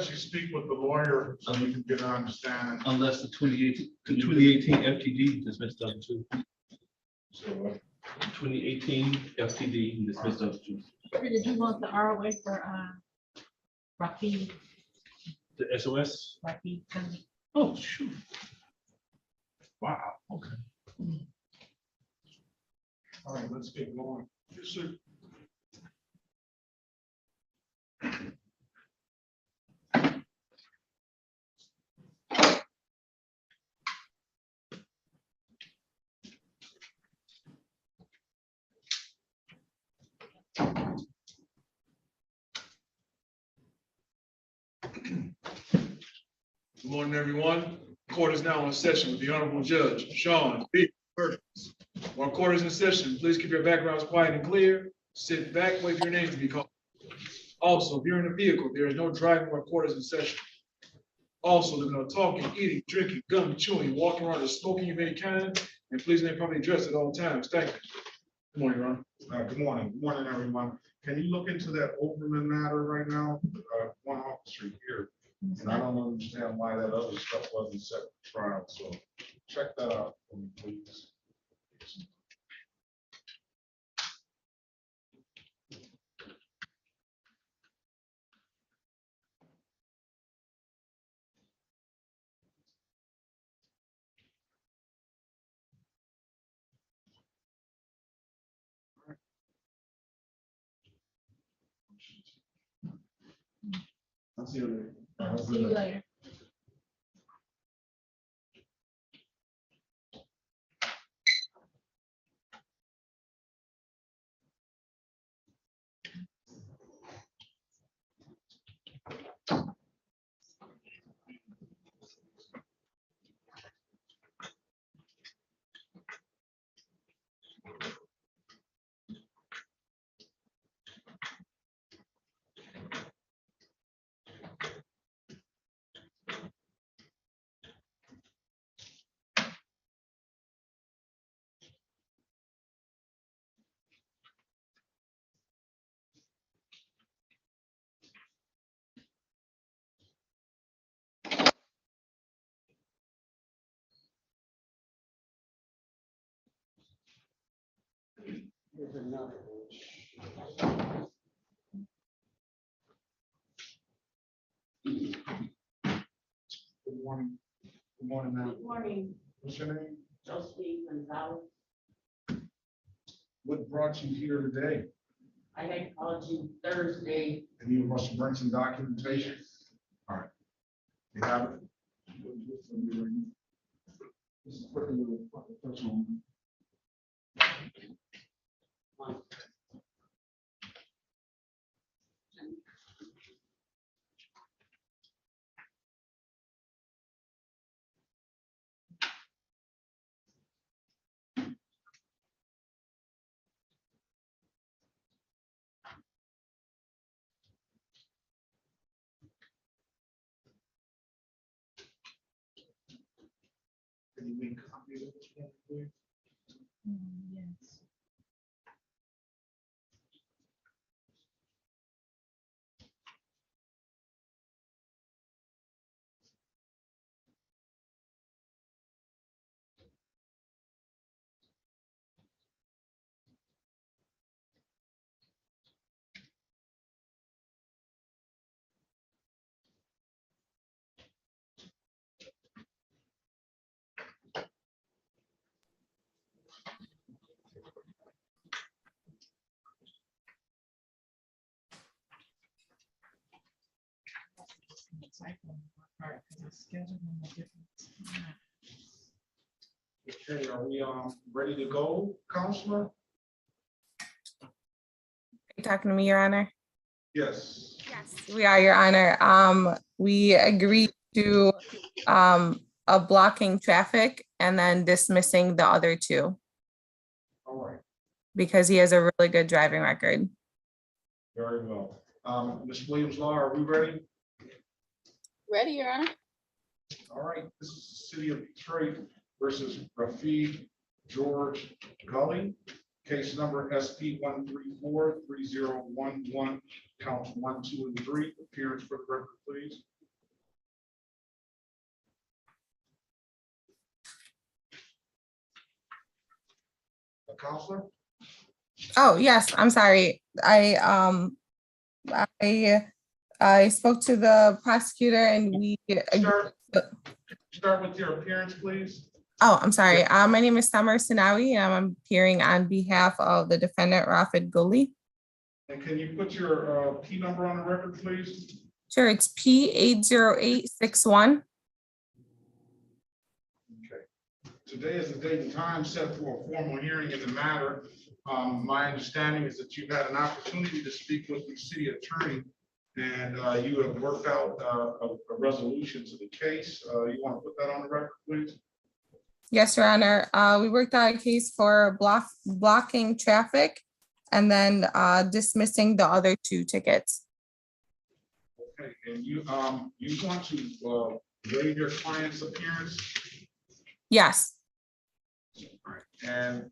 you speak with the lawyer so you can get an understanding. Unless the 2018 FTD dismissed up too. So, 2018 FTD dismissed up too. Did you want the ROA for Rafi? The SOS? Rafi? Oh, shoot. Wow, okay. all right, let's get going. Yes, sir. Good morning, everyone. Court is now in session with the Honorable Judge Sean B. Perkins. While court is in session, please keep your backgrounds quiet and clear. Sit back, wait for your name to be called. Also, if you're in a vehicle, there is no driving while court is in session. Also, there's no talking, eating, drinking, gum, chewing, walking around, or smoking of any kind. And please remain properly dressed at all times. Thank you. Good morning, Ron. Good morning. Good morning, everyone. Can you look into that Overman matter right now? One officer here, and I don't understand why that other stuff wasn't set for trial. So check that out for me, please. I'll see you later. I'll see you later. Here's another. Good morning. Good morning, ma'am. Good morning, What's your name? Josephine Gonzalez. What brought you here today? I had called you Thursday. And you must bring some documentation. All right. You have it? This is quick little personal. Can you make a copy of this one, please? Yes. Okay, are we ready to go, Counselor? You talking to me, Your Honor? Yes. Yes, we are, Your Honor. We agreed to a blocking traffic and then dismissing the other two All right, because he has a really good driving record. very well. Ms. Williams-Law, are we ready? Ready, Your Honor? All right, this is the City of Detroit versus Rafi George Gully. Case number SP 134-3011, counts 1, 2, and 3. Appearance for the record, please. Counselor? Oh, yes, I'm sorry. I spoke to the prosecutor and we, Start with your appearance, please. oh, I'm sorry. My name is Summer Sinawi and I'm appearing on behalf of the defendant Rafid Guli. And can you put your P number on the record, please? Sure, it's P80861. Okay. Today is the date and time set for a formal hearing in the matter. My understanding is that you've had an opportunity to speak with the city attorney and you have worked out a resolution to the case. You want to put that on the record, please? Yes, Your Honor. We worked out a case for blocking traffic and then dismissing the other 2 tickets. Okay, and you want to waive your client's appearance? Yes, All right. And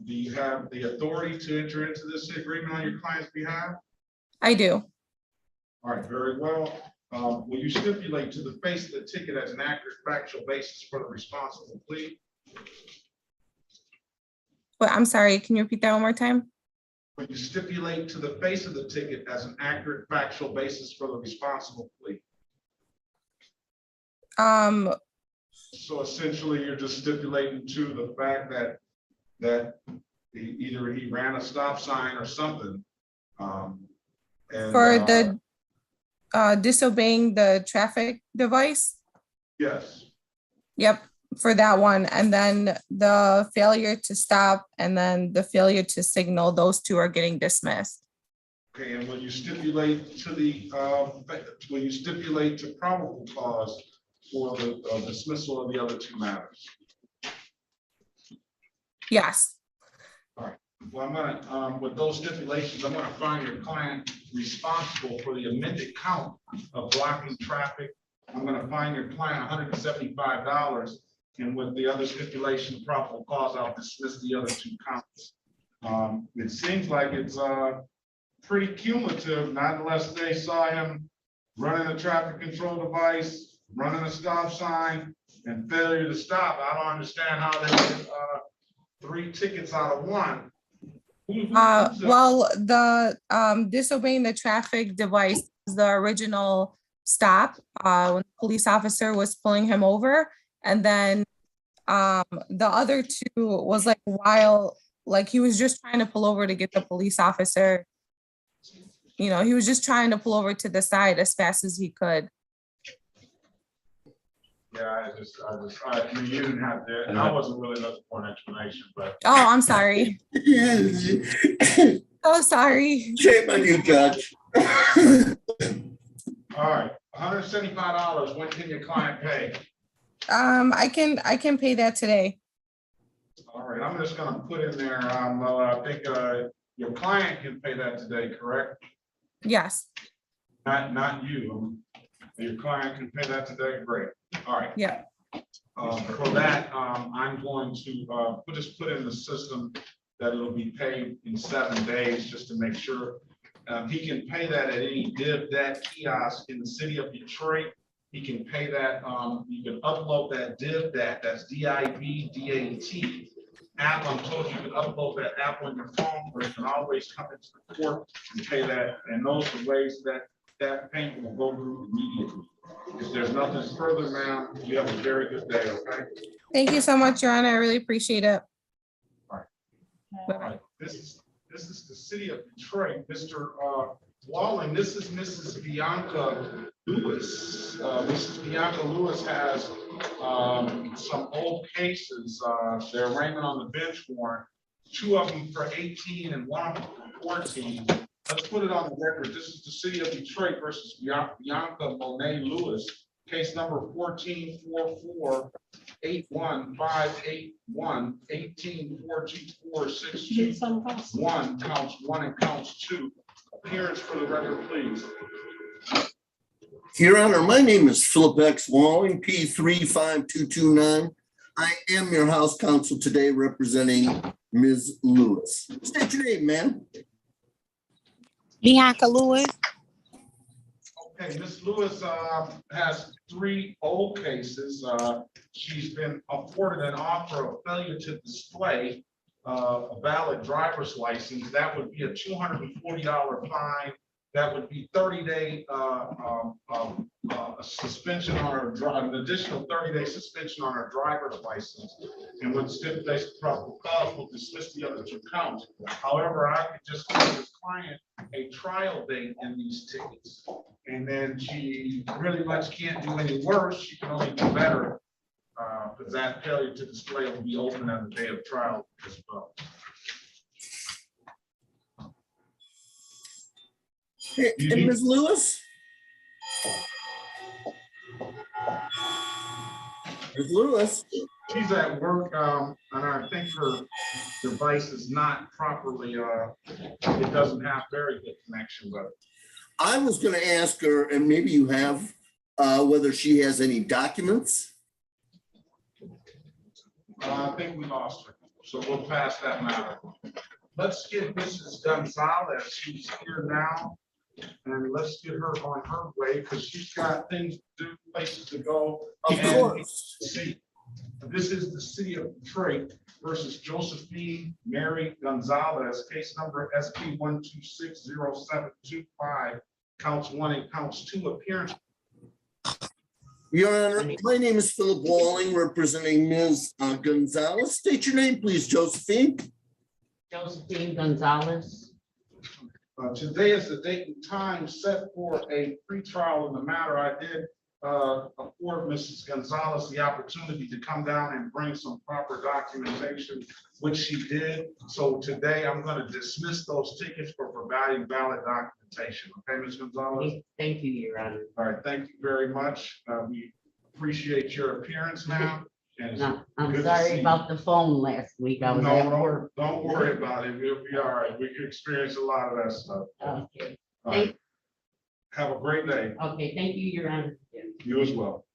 do you have the authority to enter into this agreement on your client's behalf? I do. All right, very well. Will you stipulate to the face of the ticket as an accurate factual basis for the responsible plea? But I'm sorry, can you repeat that one more time? Will you stipulate to the face of the ticket as an accurate factual basis for the responsible plea? So essentially, you're just stipulating to the fact that either he ran a stop sign or something. For the disobeying the traffic device? Yes. Yep, for that one. And then the failure to stop and then the failure to signal, those 2 are getting dismissed. Okay, and will you stipulate to the, will you stipulate to probable cause for the dismissal of the other 2 matters? Yes, Well, I'm gonna, with those stipulations, I'm gonna find your client responsible for the amended count of blocking traffic. I'm gonna find your client $175, and with the other stipulation of probable cause, I'll dismiss the other 2 counts. It seems like it's pretty cumulative, not unless they saw him running a traffic control device, running a stop sign, and failure to stop. I don't understand how they get 3 tickets out of 1. well, the disobeying the traffic device is the original stop when the police officer was pulling him over. And then the other 2 was like while like he was just trying to pull over to get the police officer. You know, he was just trying to pull over to the side as fast as he could. Yeah, I mean, you didn't have to, I wasn't really looking for an explanation, but. Oh, I'm sorry. Oh, sorry. Shame on you, Judge. All right, $175, when can your client pay? I can pay that today. All right, I'm just gonna put in there, I think your client can pay that today, correct? Yes, Not you, your client can pay that today, great, all right. yeah. For that, I'm going to just put in the system that it'll be paid in 7 days, just to make sure. He can pay that at any DivDat kiosk in the city of Detroit. He can pay that, you can upload that DivDat, that's DIVDAT app. I'm told you can upload that app on your phone, or you can always come into the court and pay that. And those are ways that payment will go through immediately. If there's nothing further, ma'am, you have a very good day, okay? Thank you so much, Your Honor. I really appreciate it. All Bye-bye. right, this is the city of Detroit, Mr. Walling. This is Mrs. Bianca Lewis. Mrs. Bianca Lewis has some old cases. They're arraignment on the bench warrant, 2 of them for 18 and 1 of them for 14. Let's put it on the record. This is the city of Detroit versus Bianca Monet Lewis, case number 1444. 81581 184246 1 counts 1 and counts 2. Appearance for the record, please. Your Honor, my name is Philip X. Walling, P35229. I am your House counsel today representing Ms. Lewis. State your name, ma'am. Bianca Lewis. Okay, Ms. Lewis has 3 old cases. She's been afforded an offer of failure to display a valid driver's license, that would be a $240 fine. That would be 30-day suspension on our an additional 30-day suspension on our driver's license. And with stipulation of probable cause, we'll dismiss the other 2 counts. However, I could just give this client a trial date in these tickets. And then she really much can't do any worse. She can only do better. Because that failure to display will be open on the day of trial as well. Hey, and Ms. Lewis? Ms. Lewis? She's at work, and I think her device is not properly, it doesn't have very good connection, but I was gonna ask her, and maybe you have, whether she has any documents? I think we lost her, so we'll pass that matter. Let's get Mrs. Gonzalez, she's here now, and let's get her on her way, because she's got things to do, places to go. Of And course. see, this is the city of Detroit versus Josephine Mary Gonzalez, case number SP 1260725, counts 1 and counts 2, appearance. Your Honor, my name is Philip Walling, representing Ms. Gonzalez. State your name, please, Josephine. Josephine Gonzalez. Today is the date and time set for a pretrial in the matter. I did afford Mrs. Gonzalez the opportunity to come down and bring some proper documentation, which she did. So today I'm going to dismiss those tickets for providing valid documentation. Okay, Ms. Gonzalez? Thank you, Your Honor. All right, thank you very much. We appreciate your appearance, ma'am. And it's No, I'm good to sorry see about the phone last week. I was No, at no, work. don't worry about it. We'll be all right. We can experience a lot of that stuff. Okay, All right. Have a great day. okay, thank you, Your Honor. You as well.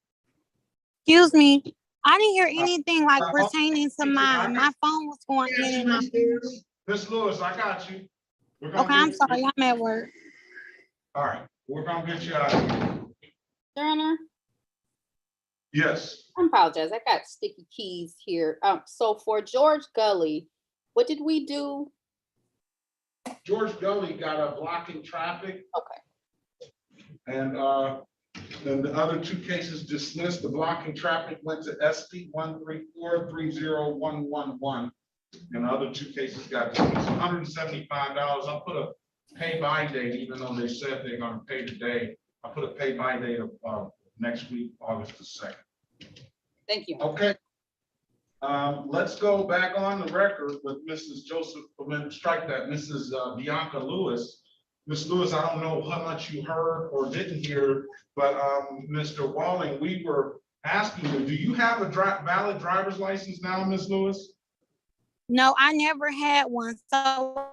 Excuse me, I didn't hear anything like uh, pertaining to mine. My phone was going in and out. Miss Lewis, I got you. We're gonna Okay, I'm get- sorry, I'm at work. All right, we're gonna get you out of here. Your Honor, Yes, I apologize. I got sticky keys here. So for George Gully, what did we do? George Gully got a blocking traffic. Okay. And then the other 2 cases dismissed. The blocking traffic went to SP 134-30111. And the other 2 cases got dismissed. $175. I'll put a pay by date, even though they said they're gonna pay today. I'll put a pay by date of next week, August the 2nd. Thank you. Okay. Let's go back on the record with Mrs. Joseph, strike that, Mrs. Bianca Lewis. Ms. Lewis, I don't know how much you heard or didn't hear, but Mr. Walling, we were asking you, do you have a valid driver's license now, Ms. Lewis? No, I never had one. So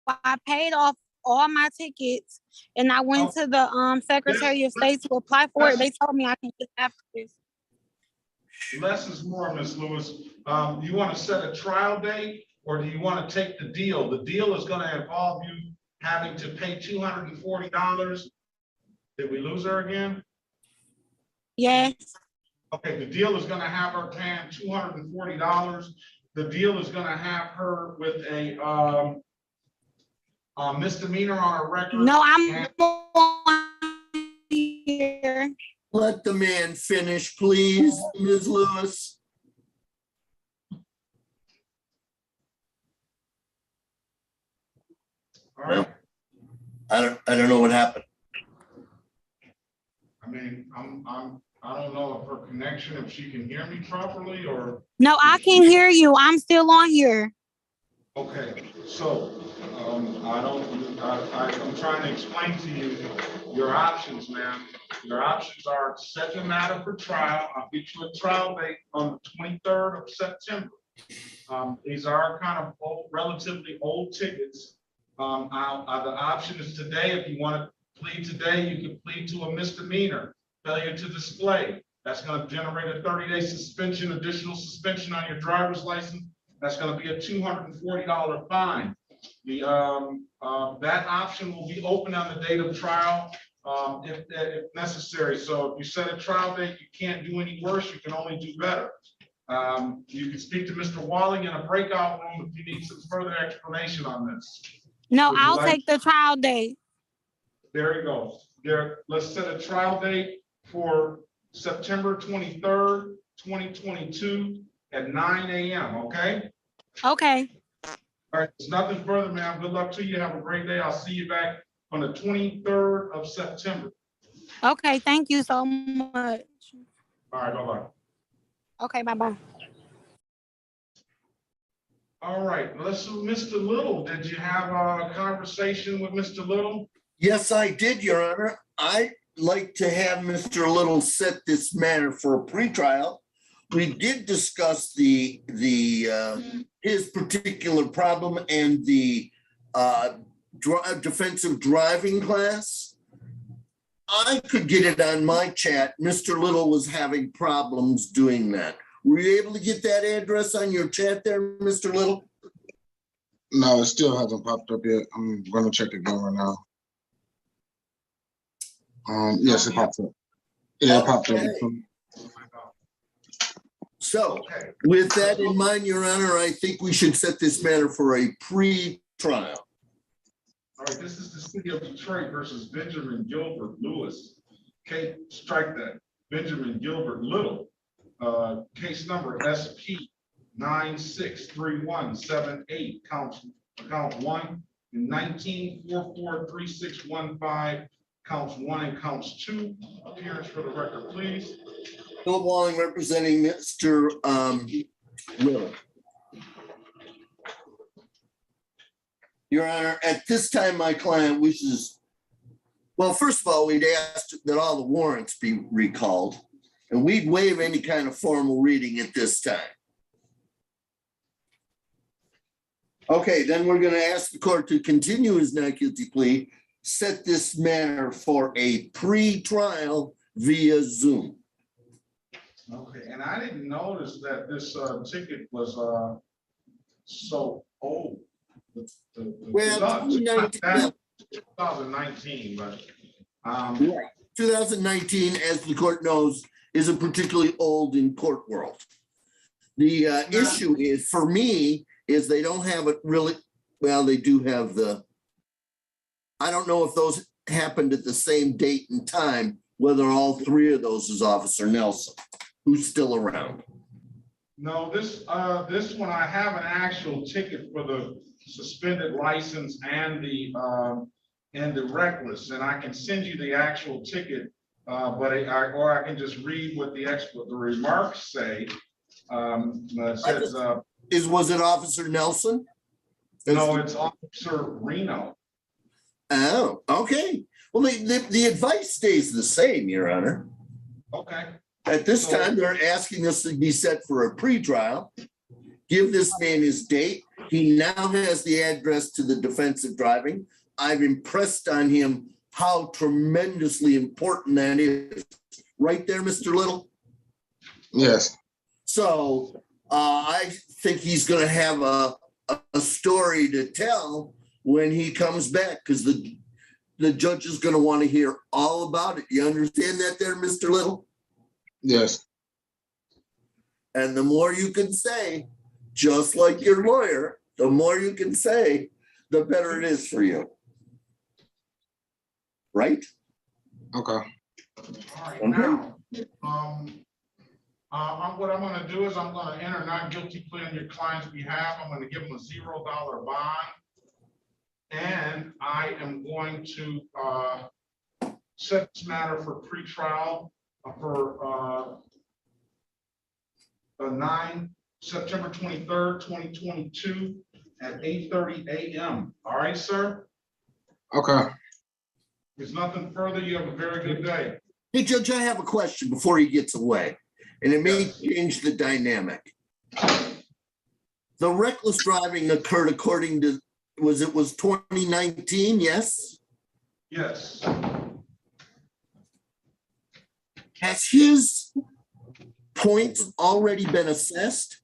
I paid off all my tickets and I went to the Secretary of State to apply for it. They told me I can get after this. Less is more, Ms. Lewis. You want to set a trial date or do you want to take the deal? The deal is going to involve you having to pay $240. Did we lose her again? Yes. Okay, the deal is gonna have her paying $240. The deal is gonna have her with a misdemeanor on her record. No, I'm and- here. Let the man finish, please, Ms. Lewis. All right, I don't know what happened. I mean, I don't know if her connection, if she can hear me properly or, No, I can hear you. I'm still on here. okay, so, I'm trying to explain to you your options, ma'am. Your options are set the matter for trial. I'll get you a trial date on the 23rd of September. These are kind of old, relatively old tickets. The option is today, if you want to plead today, you can plead to a misdemeanor, failure to display. That's going to generate a 30-day suspension, additional suspension on your driver's license. That's going to be a $240 fine. That option will be open on the date of trial if necessary. So if you set a trial date, you can't do any worse, you can only do better. You can speak to Mr. Walling in a breakout room if you need some further explanation on this. No, Would you I'll like- take the trial date. There you go. There, let's set a trial date for September 23rd, 2022 at 9 a.m., okay? Okay. All right, there's nothing further, ma'am. Good luck to you. Have a great day. I'll see you back on the 23rd of September. Okay, thank you so much. All right, bye-bye. Okay, bye-bye. All right, Mr. Little, did you have a conversation with Mr. Little? Yes, I did, Your Honor. I'd like to have Mr. Little set this matter for a pretrial. We did discuss his particular problem and the defensive driving class. I could get it on my chat. Mr. Little was having problems doing that. Were you able to get that address on your chat there, Mr. Little? No, it still hasn't popped up yet. I'm gonna check again right now. Yes, it popped up. Yeah, it popped up. Okay. So with that in mind, Your Honor, I think we should set this matter for a pre-trial. All right, this is the city of Detroit versus Benjamin Gilbert Lewis. Okay, strike that. Benjamin Gilbert Little. Case number SP 963178, count 1, and 19443615, counts 1 and counts 2. Appearance for the record, please. Philip Walling representing Mr. Little. Your Honor, at this time, my client wishes, well, first of all, we'd asked that all the warrants be recalled, and we'd waive any kind of formal reading at this time. Okay, then we're going to ask the court to continue his not guilty plea, set this matter for a pre-trial via Zoom. Okay, and I didn't notice that this ticket was so old. Well, 2019, but right. 2019, as the court knows, isn't particularly old in court world. The issue is, for me, is they don't have it really, well, they do have I don't know if those happened at the same date and time, whether all three of those is Officer Nelson, who's still around. no, this one, I have an actual ticket for the suspended license and the reckless, and I can send you the actual ticket, but I can just read what the remarks say. It says, Was it Officer Nelson? no, it's Officer Reno. Oh, okay. Well, the advice stays the same, Your Honor. Okay. At this time, they're asking us to be set for a pretrial. Give this man his date. He now has the address to the defensive driving. I've impressed on him how tremendously important that is. Right there, Mr. Little? Yes. So I think he's going to have a story to tell when he comes back, because the judge is going to want to hear all about it. You understand that there, Mr. Little? Yes. And the more you can say, just like your lawyer, the more you can say, the better it is for you. Right? Okay. All right, now, what I'm gonna do is I'm gonna enter not guilty plea on your client's behalf. I'm gonna give him a $0 bond. And I am going to set this matter for pretrial for September 23rd, 2022 at 8:30 a.m. All right, sir? Okay. There's nothing further. You have a very good day. Hey, Judge, I have a question before he gets away, and it may change the dynamic. The reckless driving occurred according to, was 2019, yes? Yes. Has his points already been assessed?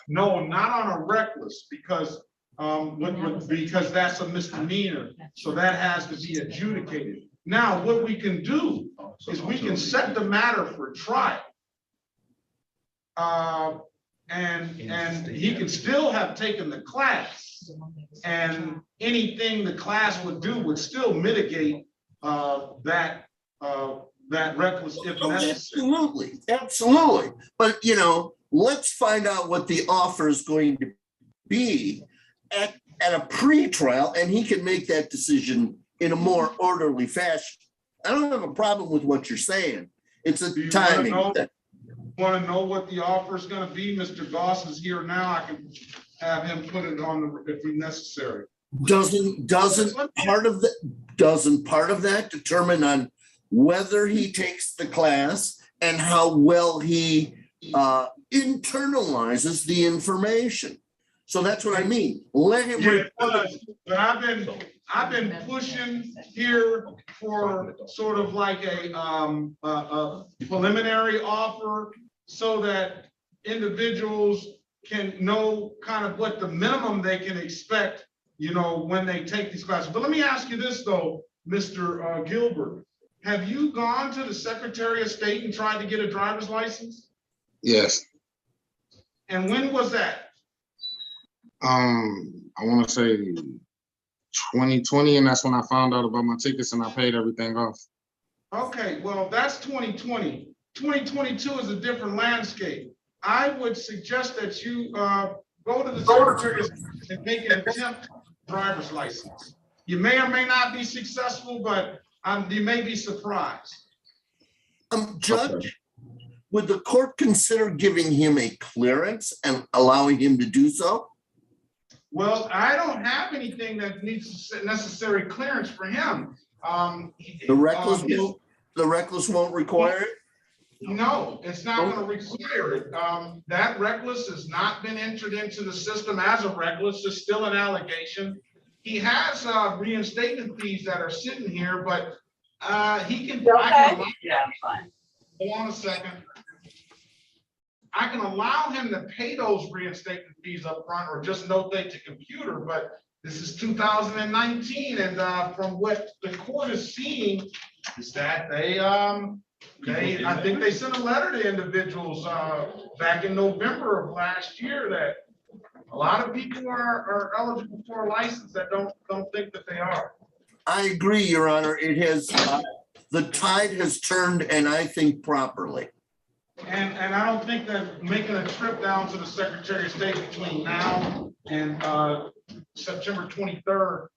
No, not on a reckless, because because that's a misdemeanor. So that has to be adjudicated. Now, what we can do is we can set the matter for trial. And he could still have taken the class, and anything the class would do would still mitigate that reckless if Oh, necessary. absolutely, absolutely. But, you know, let's find out what the offer is going to be at a pre-trial, and he can make that decision in a more orderly fashion. I don't have a problem with what you're saying. It's Do a you timing thing. Want to know what the offer is going to be? Mr. Goss is here now. I can have him put it on the, if necessary. Doesn't part of that determine on whether he takes the class and how well he internalizes the information? So that's what I mean. Let him. Yeah, it does. But I've been pushing here for sort of like a preliminary offer so that individuals can know kind of what the minimum they can expect, you know, when they take these classes. But let me ask you this though, Mr. Gilbert, have you gone to the Secretary of State and tried to get a driver's license? Yes. And when was that? I want to say 2020, and that's when I found out about my tickets and I paid everything off. Okay, well, that's 2020. 2022 is a different landscape. I would suggest that you go to the Secretary of State and make an attempt driver's license. You may or may not be successful, but you may be surprised. Judge, would the court consider giving him a clearance and allowing him to do so? Well, I don't have anything that needs necessary clearance for him. The reckless won't require it? No, it's not going to require it. That reckless has not been entered into the system as a reckless. It's still an allegation. He has reinstatement fees that are sitting here, but he can. Hold on a second. I can allow him to pay those reinstatement fees up front or just notate to computer, but this is 2019, and from what the court is seeing is that I think they sent a letter to individuals back in November of last year that a lot of people are eligible for a license that don't think that they are. I agree, Your Honor. It has, the tide has turned, and I think properly. And I don't think that making a trip down to the Secretary of State between now and September 23rd,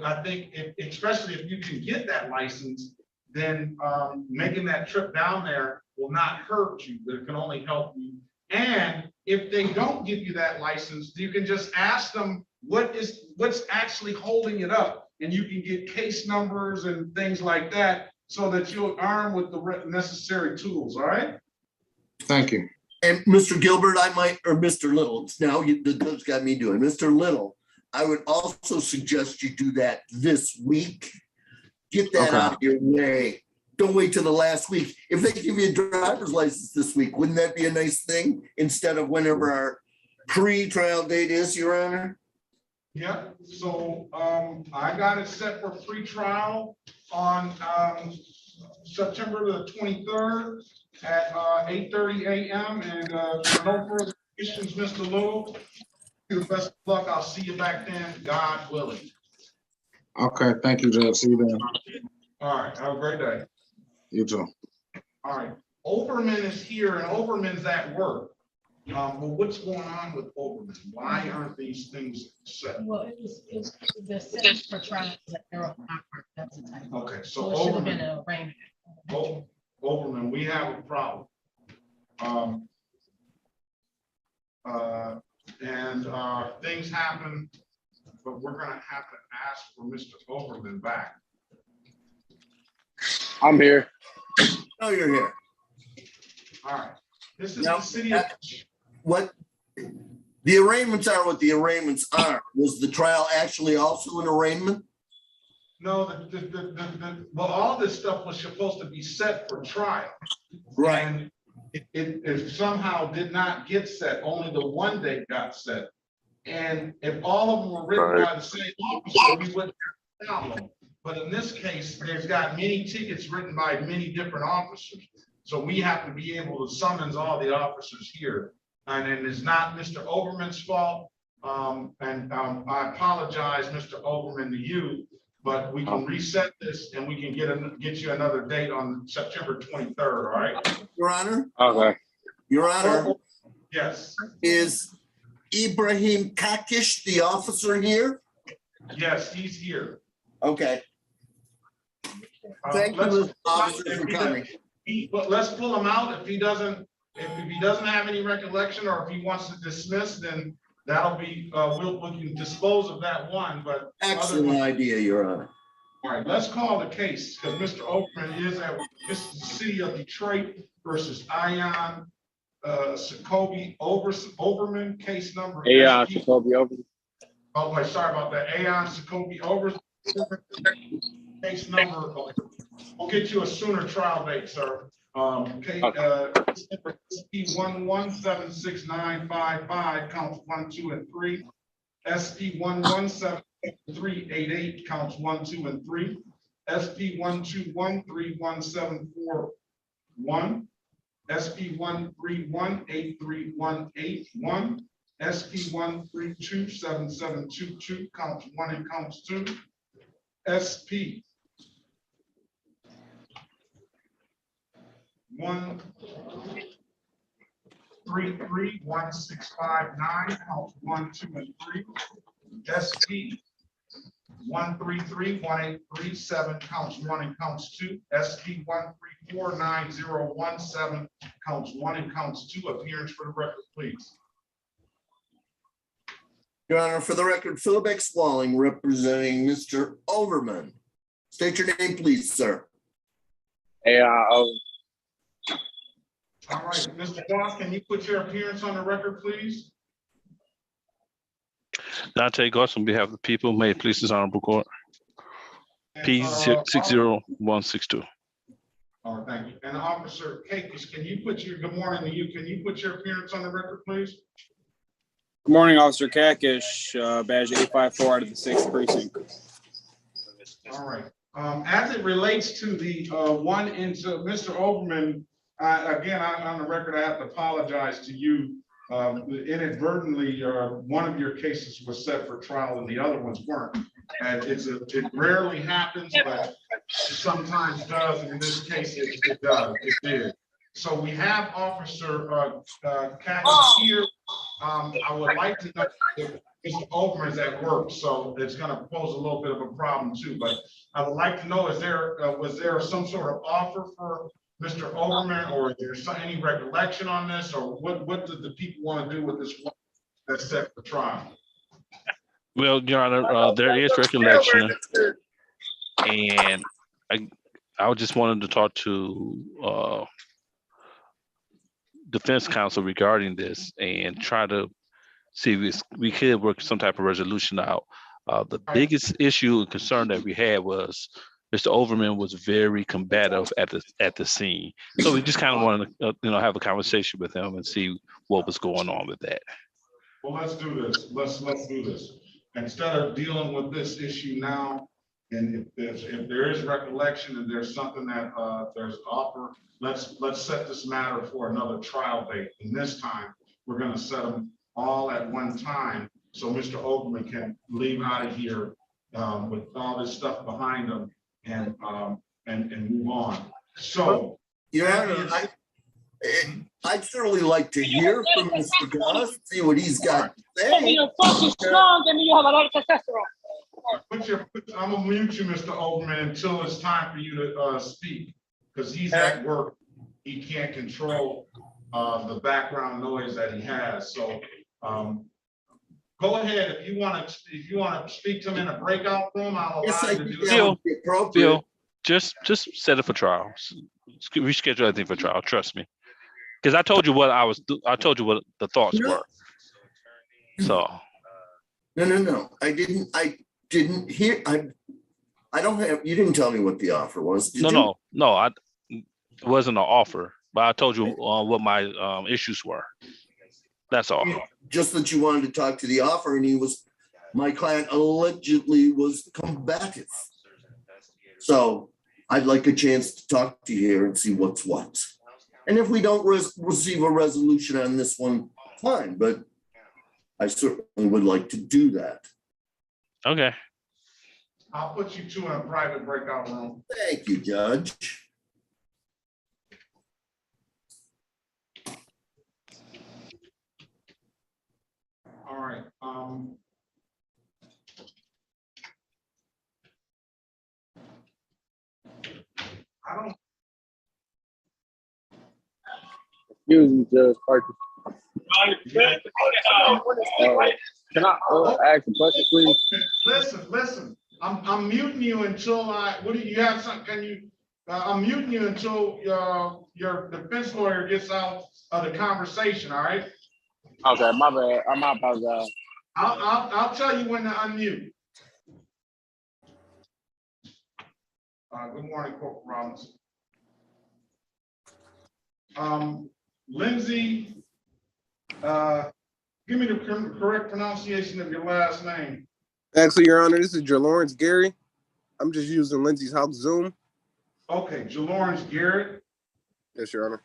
I think especially if you can get that license, then making that trip down there will not hurt you, but it can only help you. And if they don't give you that license, you can just ask them what's actually holding it up, and you can get case numbers and things like that so that you're armed with the necessary tools. All right. Thank you. And Mr. Gilbert, or Mr. Little, now the judge got me doing. Mr. Little, I would also suggest you do that this week. Get that out of your way. Don't wait till the last week. If they give you a driver's license this week, wouldn't that be a nice thing instead of whenever our pre-trial date is, Your Honor? Yeah, so I got it set for pre-trial on September the 23rd at 8:30 a.m. And no further questions, Mr. Little. To the best of luck. I'll see you back then, God willing. Okay, thank you, Judge. See you then. All right, have a great day. You too. All right, Overman is here, and Overman's at work. But what's going on with Overman? Why aren't these things set? Well, it was the sentence for trial that Errol Cochran, that's the type. Okay, so So it should have been Overman, a arraignment. Overman, we have a problem. Things happen, but we're gonna have to ask for Mr. Overman back. I'm here. Oh, you're here. All right, this is Now, the city of. What the arraignments are, what the arraignments are. Was the trial actually also an arraignment? No, well, all this stuff was supposed to be set for trial. Right. And it somehow did not get set, only the one date got set. And if all of them were written by the same officer, we wouldn't have a problem. But in this case, there's got many tickets written by many different officers. So we have to be able to summons all the officers here. And it is not Mr. Overman's fault. I apologize, Mr. Overman, to you, but we can reset this and we can get you another date on September 23rd, all right? Your Honor, Okay. Your Honor, Yes, is Ibrahim Kakish the officer here? yes, he's here. Okay, thank you, Let's- Mr. Officer, for coming. But let's pull him out. If he doesn't have any recollection or if he wants to dismiss, then that'll be, we can dispose of that one, but. Excellent idea, Your Honor. All right, let's call the case, because Mr. Overman is at, this is the city of Detroit versus Ion, Jacoby Overman, case number. Jacoby Overman. Oh, wait, sorry about that. Aon Jacoby Overman, case number, we'll get you a sooner trial date, sir. SP 1176955, counts 1, 2, and 3. SP 1173388, counts 1, 2, and 3. SP 1213174. SP 1318318. SP 1327722, counts 1 and counts 2. SP 1331659, counts 1, 2, and 3. SP 1331837, counts 1 and counts 2. SP 1349017, counts 1 and counts 2. Appearance for the record, please. Your Honor, for the record, Philip X. Walling representing Mr. Overman. State your name, please, sir. All right, Mr. Goss, can you put your appearance on the record, please? Dante Goss on behalf of the people, may it please this honorable court. And, P 60162. All right, thank you. And Officer Kakis, can you put your, good morning to you, can you put your appearance on the record, please? Good morning, Officer Kakish, badge 854 out of the 6th precinct. All right. As it relates to the one into Mr. Overman, again, on the record, I have to apologize to you. Inadvertently, one of your cases was set for trial and the other ones weren't. And it rarely happens, but it sometimes does. And in this case, it does. It did. So we have Officer Kakis here. I would like to know if Mr. Overman is at work, so it's going to pose a little bit of a problem too. But I would like to know, was there some sort of offer for Mr. Overman, or is there any recollection on this, or what did the people want to do with this one that's set for trial? Well, Your Honor, there is recollection, and I just wanted to talk to defense counsel regarding this and try to see if we could work some type of resolution out. The biggest issue and concern that we had was Mr. Overman was very combative at the scene. So we just kind of wanted to have a conversation with him and see what was going on with that. Well, let's do this. Let's do this. Instead of dealing with this issue now, and if there is recollection and there's something that there's offer, let's set this matter for another trial date. And this time, we're going to set them all at one time so Mr. Overman can leave out of here with all this stuff behind him and move on. So, Your Honor, I'd certainly like to hear from Mr. Goss, see what he's got to say. I'm gonna mute you, Mr. Overman, until it's time for you to speak, because he's at work. He can't control the background noise that he has. So go ahead if you want to speak to him in a breakout room. I'll allow you to do that. Phil, just set it for trial. Reschedule everything for trial. Trust me, because I told you what I told you what the thoughts were. So. No. I didn't hear. I don't have. You didn't tell me what the offer was. No. It wasn't an offer, but I told you what my issues were. That's all. Just that you wanted to talk to the offer, and my client allegedly was combative. So I'd like a chance to talk to you here and see what's what. And if we don't receive a resolution on this one, fine, but I certainly would like to do that. Okay. I'll put you two in a private breakout room. Thank you, Judge. All right, I don't, Excuse me, Judge Perkins. Can I ask a question, please? listen, I'm muting you until what do you have something, can you, I'm muting you until your defense lawyer gets out of the conversation, all right? Okay, my bad. I might apologize. I'll tell you when to unmute. Good morning, Corporal Robinson. Lindsay, give me the correct pronunciation of your last name. Actually, Your Honor, this is Lawrence Gary. I'm just using Lindsay's house Zoom. Okay, Lawrence Garrett. Yes, Your Honor.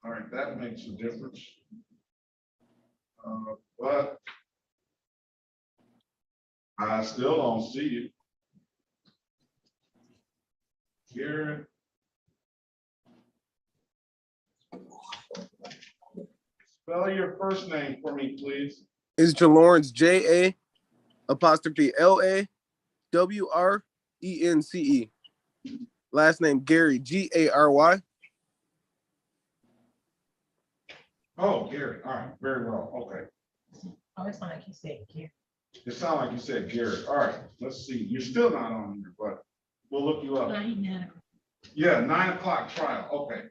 All right, that makes a difference. But I still don't see you. Garrett. Spell your first name for me, please. It's Lawrence JA'Lawrence. Last name Gary, Gary. Oh, Garrett. All right, very well. Okay. Oh, it's not like you said, Gary. It sounded like you said Garrett. All right, let's see. You're still not on here, but we'll look you up. Yeah, 9 o'clock trial. Okay.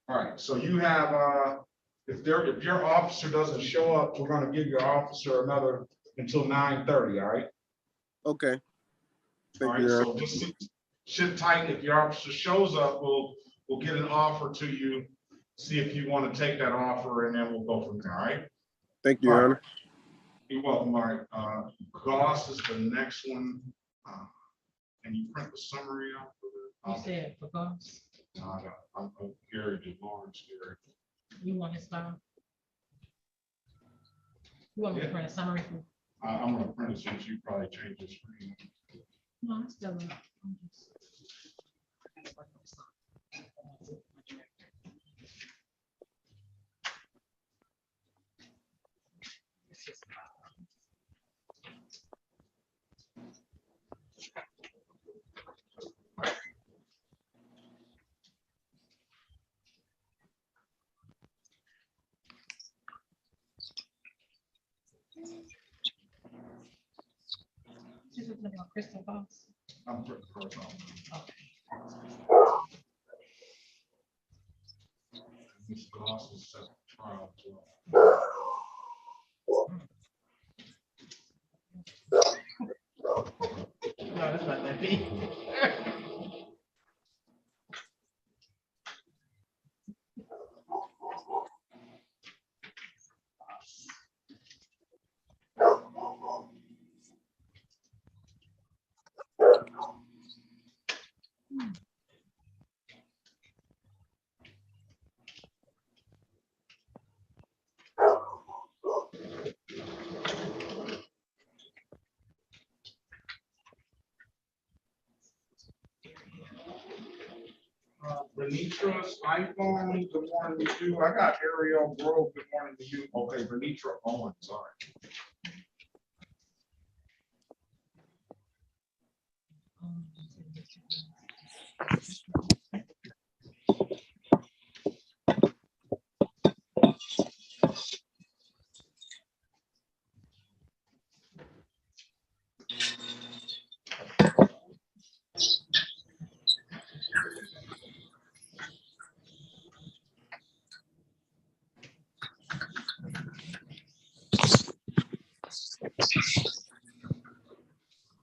All right. So you have if your officer doesn't show up, we're going to give your officer another until 9:30. All right. Okay. All right. So just sit tight. If your officer shows up, we'll get an offer to you. See if you want to take that offer, and then we'll go from there. All right. Thank you, Your Honor. You're welcome. All right. Goss is the next one. Can you print the summary out for this? You said for Goss. No, I'm Gary Lawrence Gary. You want his file? You want me to print a summary? I'm gonna print it since you probably changed the screen. No, I'm still up. I'm just- This is about Crystal Boss. I'm putting hers on. This Goss is set trial as well. No, that's not that big. Venetra's iPhone, good morning to you. I got Ariel Grove, good morning to you. Okay, Venetra Owens, sorry.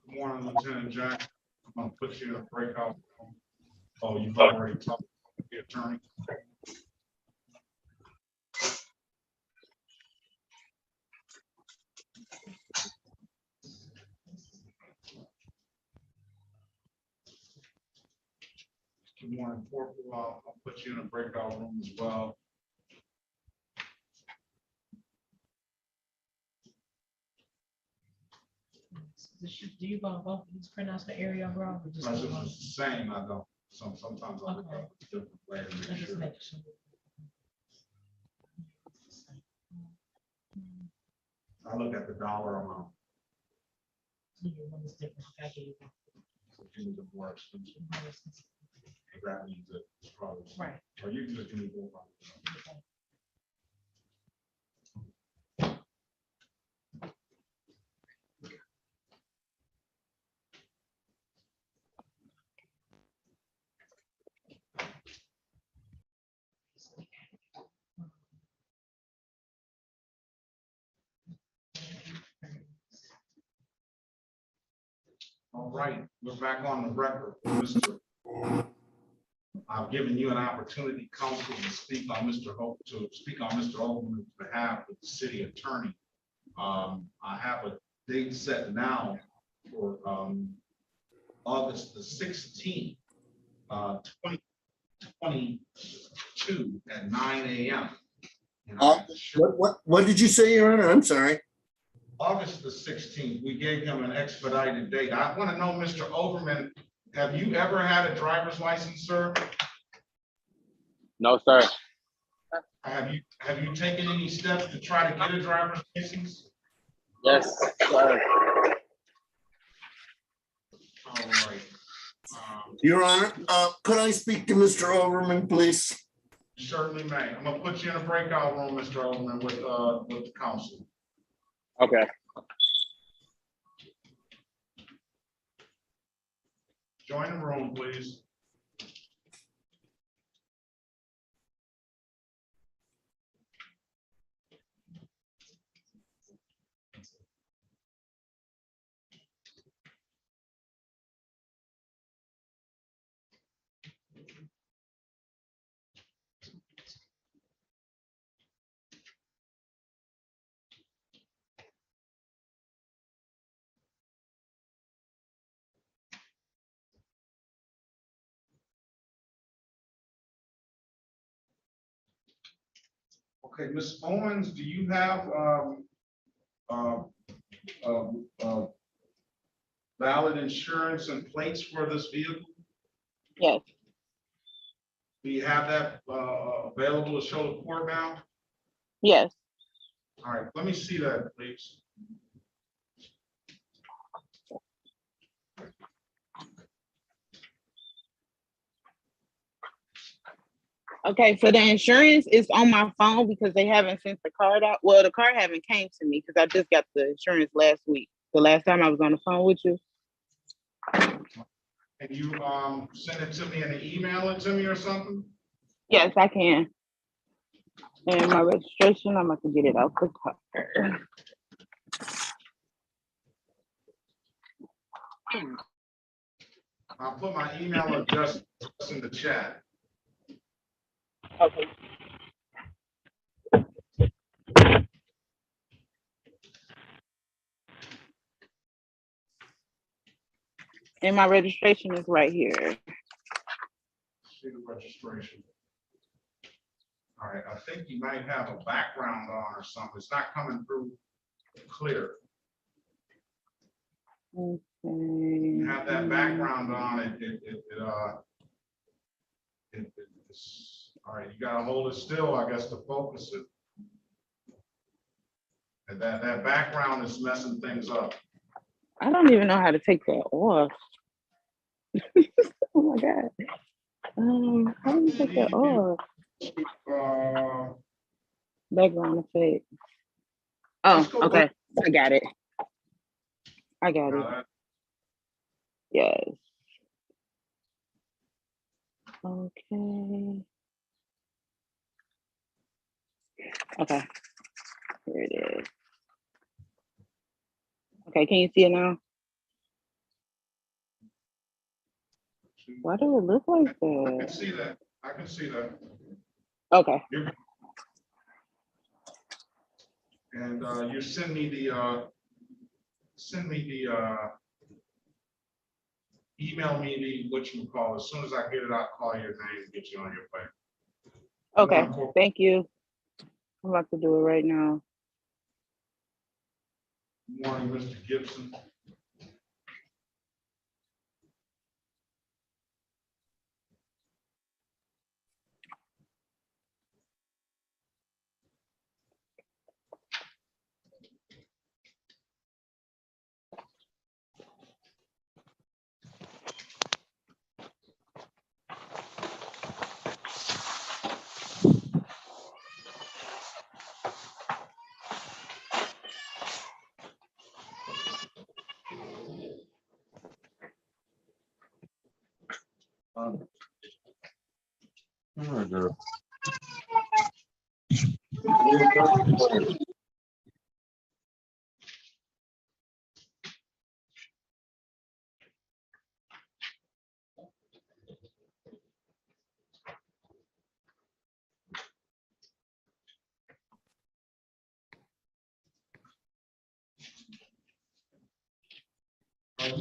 Good morning, Lieutenant Jack. I'm gonna put you in a breakout room. Oh, you've already talked to the attorney. Good morning, Corporal. I'll put you in a breakout room as well. Do you both pronounce the area wrong? Or just It's the one? the same, I don't. Sometimes I look Okay. up a different way to I make just sure. make sure. I look at the dollar amount. Yeah, one is different. I get it. So if you need a more expensive, that means that it's probably. Right. Or you can just give me both. Okay. All right, we're back on the record. Mr. I've given you an opportunity, counsel, to speak on Mr. Overman's behalf with the city attorney. I have a date set now for August the 16th, 2022 at 9 a.m. And What did you say, Your Honor? I'm sorry. August the 16th, we gave him an expedited date. I want to know, Mr. Overman, have you ever had a driver's license, sir? No, sir. Have you taken any steps to try to get a driver's license? Yes, sir. All right. Your Honor, could I speak to Mr. Overman, please? Certainly may. I'm gonna put you in a breakout room, Mr. Overman, with the council. Okay. Join the room, please. Okay, Ms. Owens, do you have valid insurance and plates for this vehicle? Yes, Do you have that available to show the court now? yes. All right, let me see that, please. Okay, so the insurance is on my phone because they haven't sent the card out. Well, the card haven't came to me because I just got the insurance last week. The last time I was on the phone with you. Can you send it to me and email it to me or something? Yes, I can. And my registration, I'm about to get it out the car. I'll put my email address in the chat. Okay. And my registration is right here. See the registration. All right, I think you might have a background on or something. It's not coming through clear. Okay. You have that background on it's, all right, you gotta hold it still, I guess, to focus it. And that background is messing things up. I don't even know how to take that off. Oh my God. How do you take that off? Background effect. Oh, okay. I got it. I got it. Yes. Okay. Okay. Here it is. Okay, can you see it now? Why do it look like I can that? see that. I can see that. Okay. And you send me the email me the, what you call, as soon as I get it, I'll call your name and get you on your way. Okay, thank you. I'm about to do it right now. Good morning, Mr. Gibson.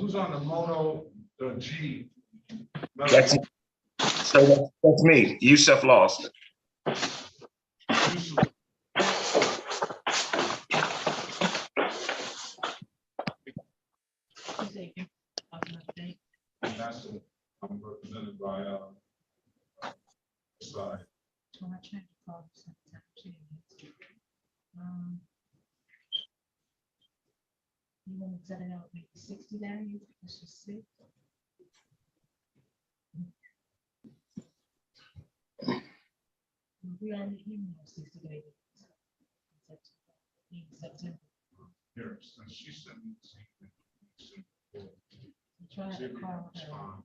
Who's on the Moto G? That's me. Yusuf lost. And that's the, I'm represented by, side. You want to set it out maybe 60 days? Let's just see. We already emailed 60 days. In September. Here, since she sent me. Try to call her.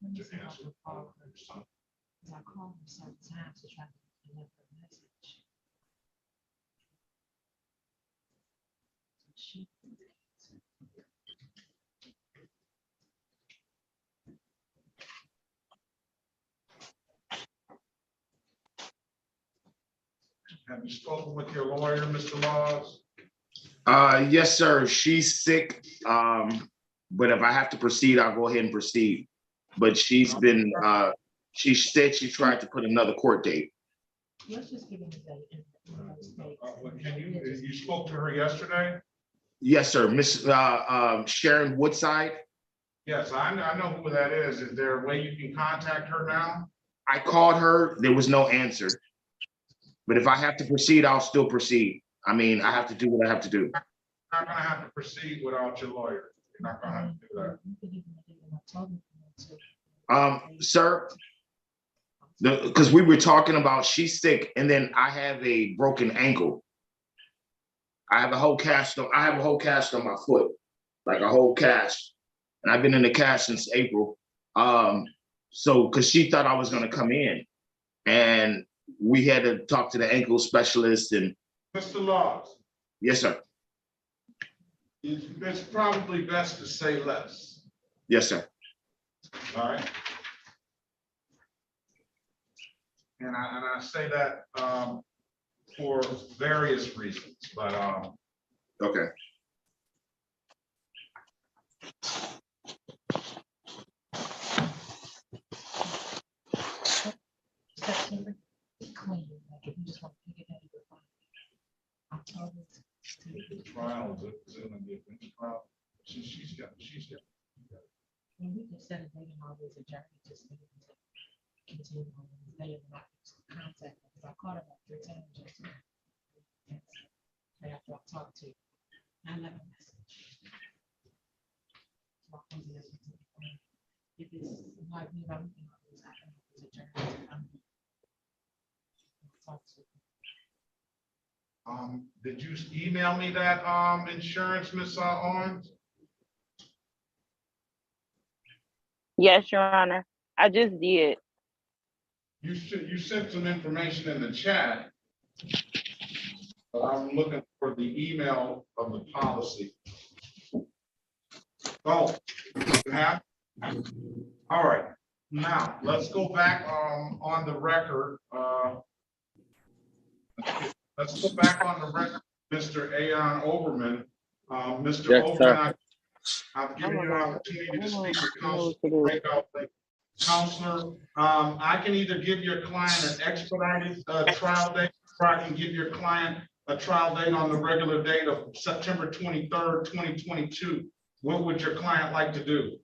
Let me see if I can call her. 'Cause I called her several times to try to leave her a message. She. Have you spoken with your lawyer, Mr. Laws? Yes, sir. She's sick. But if I have to proceed, I'll go ahead and proceed. But she's been, she said she tried to put another court date. Let's just give him a date. Can you spoke to her yesterday? Yes, sir. Miss Sharon Woodside. Yes, I know who that is. Is there a way you can contact her now? I called her. There was no answer. But if I have to proceed, I'll still proceed. I mean, I have to do what I have to do. You're not gonna have to proceed without your lawyer. You're not gonna have to do that. Sir, because we were talking about she's sick, and then I have a broken ankle. I have a whole cast on my foot, like a whole cast. And I've been in the cast since April. So because she thought I was gonna come in, and we had to talk to the ankle specialist. And Mr. Laws. Yes, sir. It's probably best to say less. Yes, sir. All right. And I say that for various reasons, but okay. September, clean, like if you just want to pick it up, you're fine. October. the trial is gonna be a bench trial. She's got. And we can set a date and always adjourn it, just so we can continue on the day and not contact her, because I called her about 3 times just now. Right after I talked to you. I left a message. If it's like me, I'm always adjourn. Did you email me that insurance, Ms. Owens? Yes, Your Honor. I just did. You sent some information in the chat, but I'm looking for the email of the policy. Oh, you have? All right. Now let's go back on the record. Let's go back on the record, Mr. Aon Overman. Mr. Yes, Overman, sir. I I've given you an opportunity to speak with counsel, breakout counselor. I can either give your client an expedited trial date, or I can give your client a trial date on the regular date of September 23rd, 2022. What would your client like to do?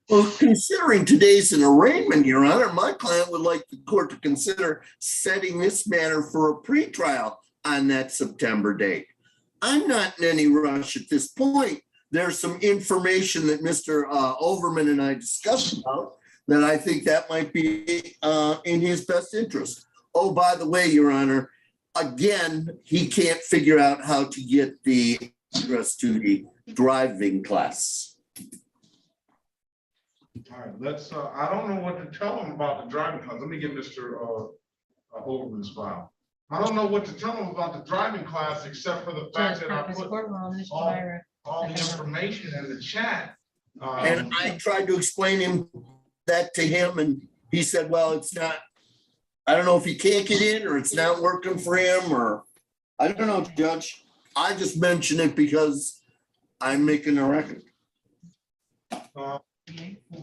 Well, considering today's an arraignment, Your Honor, my client would like the court to consider setting this matter for a pretrial on that September date. I'm not in any rush at this point. There's some information that Mr. Overman and I discussed about that I think that might be in his best interest. Oh, by the way, Your Honor, again, he can't figure out how to get the address to the driving class. All right, let's, I don't know what to tell him about the driving class. Let me get Mr. Overman's file. I don't know what to tell him about the driving class, except for the fact that I put all the information in the chat. And I tried to explain that to him, and he said, well, it's not, I don't know if he can't get in or it's not working for him, or I don't know, Judge. I just mention it because I'm making a record.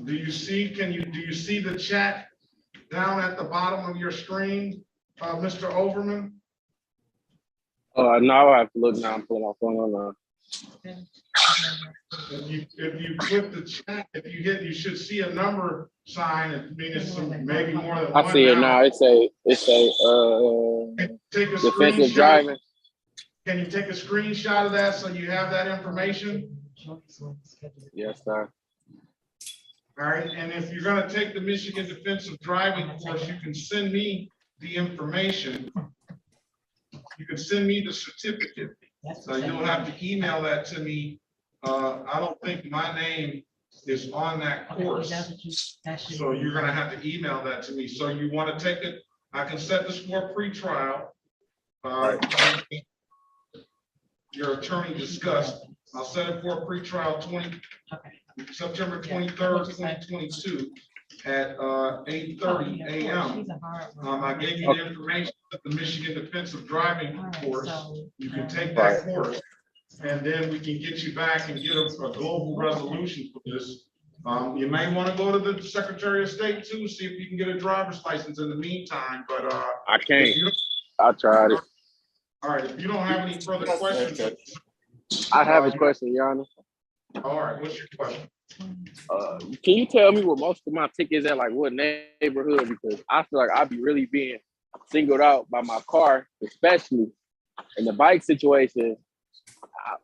Do you see, do you see the chat down at the bottom of your screen, Mr. Overman? Now I have to look now. I'm pulling my phone on. If you click the chat, if you hit, you should see a number sign. It means maybe more than one. I see it now. It's a defensive driving. Can you take a screenshot of that so you have that information? Yes, sir. All right, and if you're gonna take the Michigan Defensive Driving course, you can send me the information. You can send me the certificate. So you'll have to email that to me. I don't think my name is on that course. So you're gonna have to email that to me. So you wanna take it, I can set this for pretrial. Your attorney discussed. I'll set it for pretrial September 23rd, 2022 at 8:30 a.m. I gave you the information of the Michigan Defensive Driving course. You can take that course, and then we can get you back and get a global resolution for this. You may want to go to the Secretary of State too, see if you can get a driver's license in the meantime, but I can't. I tried it. All right, if you don't have any further questions. I have a question, Your Honor. All right, what's your question? Can you tell me where most of my tickets at, like what neighborhood? Because I feel like I'd be really being singled out by my car, especially in the bike situation.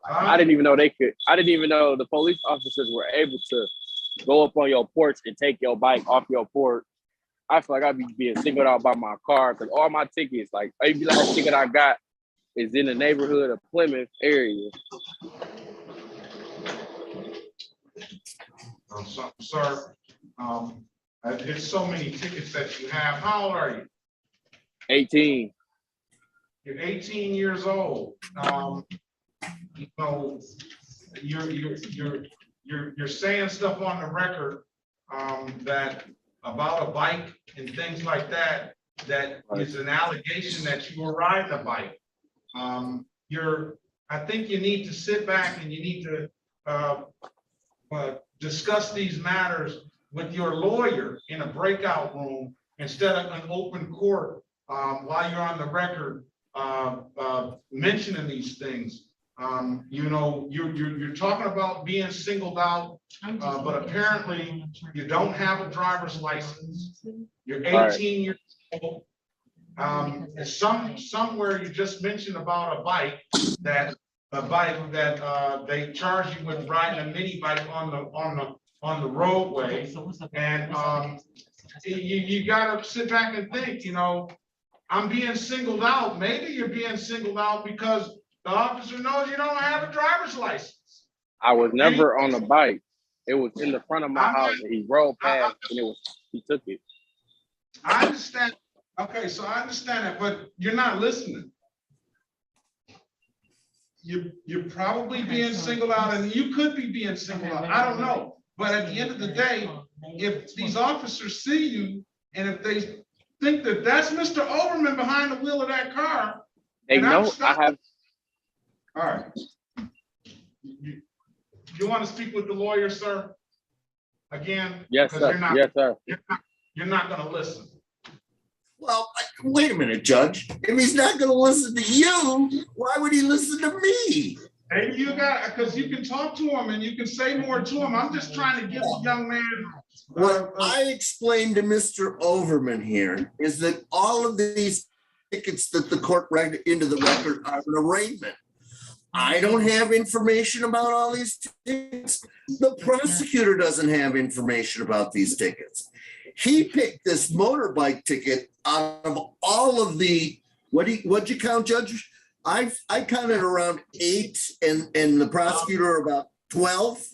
I didn't even know they could. I didn't even know the police officers were able to go up on your porch and take your bike off your porch. I feel like I'd be being singled out by my car because all my tickets, like every last ticket I got, is in the neighborhood of Plymouth area. Sir, it's so many tickets that you have. How old are you? 18. You're 18 years old. You know, you're saying stuff on the record that about a bike and things like that. That is an allegation that you were riding a bike. I think you need to sit back and you need to discuss these matters with your lawyer in a breakout room instead of an open court while you're on the record mentioning these things. You know, you're talking about being singled out, but apparently you don't have a driver's license. You're 18 years old. Somewhere you just mentioned about a bike that they charge you with riding a mini bike on the roadway, and you gotta sit back and think, you know, I'm being singled out. Maybe you're being singled out because the officer knows you don't have a driver's license. I was never on a bike. It was in the front of my house, and he rolled past, and he took it. I understand. Okay, so I understand that, but you're not listening. You're probably being singled out, and you could be being singled out. I don't know. But at the end of the day, if these officers see you, and if they think that that's Mr. Overman behind the wheel of that car, they know I have. All right. you want to speak with the lawyer, sir? Again? Yes, 'Cause sir. you're not- Yes, sir. You're not gonna listen. Well, wait a minute, Judge. If he's not gonna listen to you, why would he listen to me? Maybe you got, because you can talk to him and you can say more to him. I'm just trying to give the young man. What I explained to Mr. Overman here is that all of these tickets that the court read into the record are an arraignment. I don't have information about all these tickets. The prosecutor doesn't have information about these tickets. He picked this motorbike ticket out of all of the, what'd you count, Judge? I counted around 8 and the prosecutor about 12,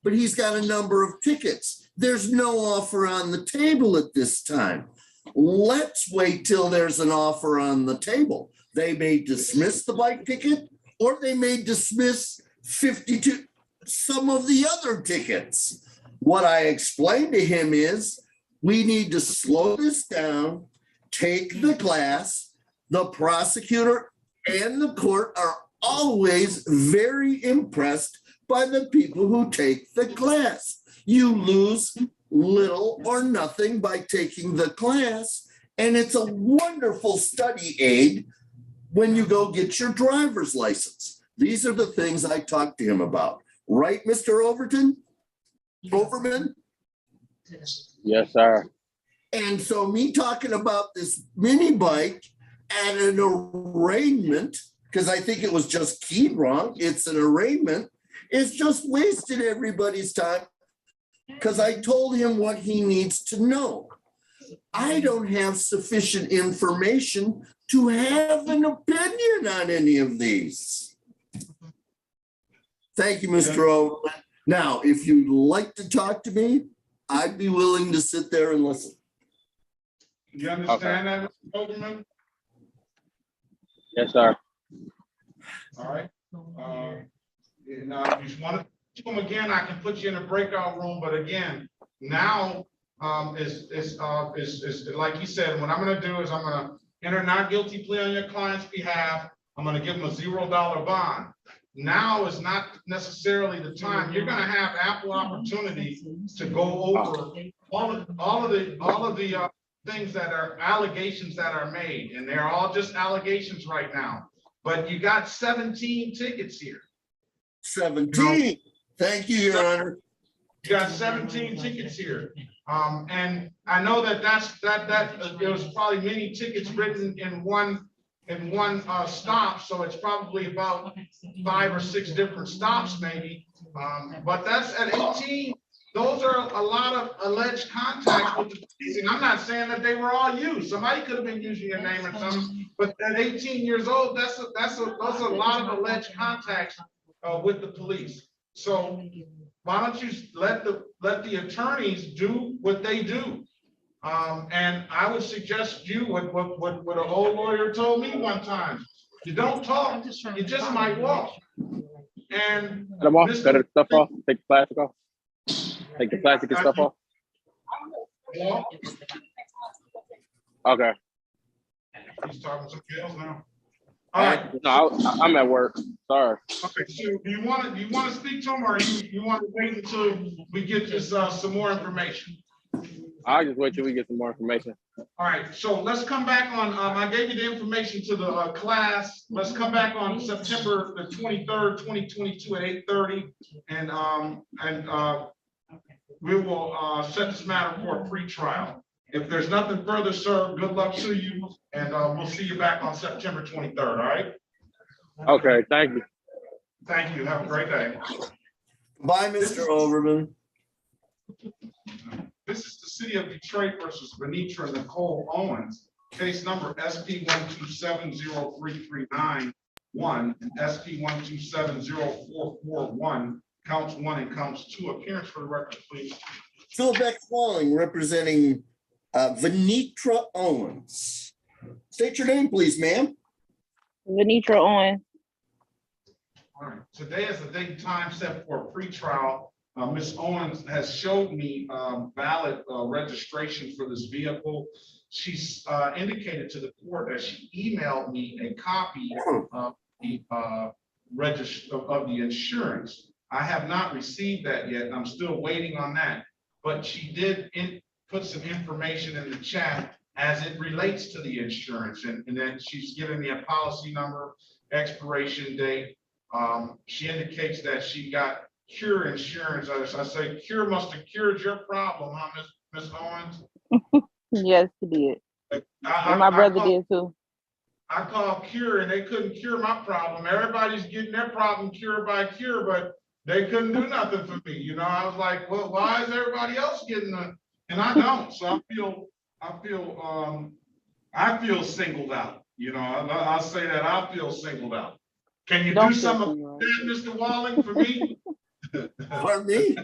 but he's got a number of tickets. There's no offer on the table at this time. Let's wait till there's an offer on the table. They may dismiss the bike ticket or they may dismiss 52, some of the other tickets. What I explained to him is we need to slow this down, take the class. The prosecutor and the court are always very impressed by the people who take the class. You lose little or nothing by taking the class, and it's a wonderful study aid when you go get your driver's license. These are the things I talked to him about. Right, Mr. Overman? Yes, sir. And so me talking about this mini bike at an arraignment, because I think it was just keyed wrong, it's an arraignment, it's just wasted everybody's time because I told him what he needs to know. I don't have sufficient information to have an opinion on any of these. Thank you, Mr. Overman. Now, if you'd like to talk to me, I'd be willing to sit there and listen. You understand that, Mr. Overman? Yes, sir. All right. Now, if you want to come again, I can put you in a breakout room, but again, now is like you said, what I'm going to do is I'm going to enter not guilty plea on your client's behalf. I'm going to give him a $0 bond. Now is not necessarily the time. You're going to have ample opportunity to go over all of the things that are allegations that are made, and they're all just allegations right now. But you got 17 tickets here. 17. Thank you, Your Honor. You got 17 tickets here. And I know that there was probably many tickets written in one stop, so it's probably about 5 or 6 different stops maybe. But that's at 18. Those are a lot of alleged contacts with the police. And I'm not saying that they were all used. Somebody could have been using your name or something, but at 18 years old, those are a lot of alleged contacts with the police. So why don't you let the attorneys do what they do? And I would suggest you what an old lawyer told me one time. You don't talk, you just might walk. And Cut them off, cut the stuff off, take the plastic off. Take the plastic and stuff off. Yeah. Okay. He's talking some else now. All right. No, I'm at work. Sorry. Okay. So do you want to speak to him, or you want to wait until we get this some more information? I'll just wait till we get some more information. All right. So let's come back on. I gave you the information to the class. Let's come back on September the 23rd, 2022 at 8:30, and we will set this matter for a pre-trial. If there's nothing further, sir, good luck to you, and we'll see you back on September 23rd, all right? Okay, thank you. Thank you. Have a great day. Bye, Mr. Overman. This is the City of Detroit versus Venitra Nicole Owens, case number SP 1270339-1 and SP 1270441, counts 1 and counts 2. Appearance for the record, please. Philbeck Falling, representing Venitra Owens. State your name, please, ma'am. Venitra Owens. All right. Today is the date and time set for a pretrial. Ms. Owens has showed me valid registration for this vehicle. She's indicated to the court that she emailed me a copy of the insurance. I have not received that yet, and I'm still waiting on that. But she did put some information in the chat as it relates to the insurance, and then she's given me a policy number, expiration date. She indicates that she got Cure insurance. I say Cure must have cured your problem, huh, Ms. Owens? Yes, he did. And my I brother called- did too. I called Cure and they couldn't cure my problem. Everybody's getting their problem cured by Cure, but they couldn't do nothing for me. You know, I was like, well, why is everybody else getting the, and I don't. So I feel singled out. You know, I'll say that I feel singled out. Can you Don't do feel something singled about that, Mr. Walling, for me? Pardon me?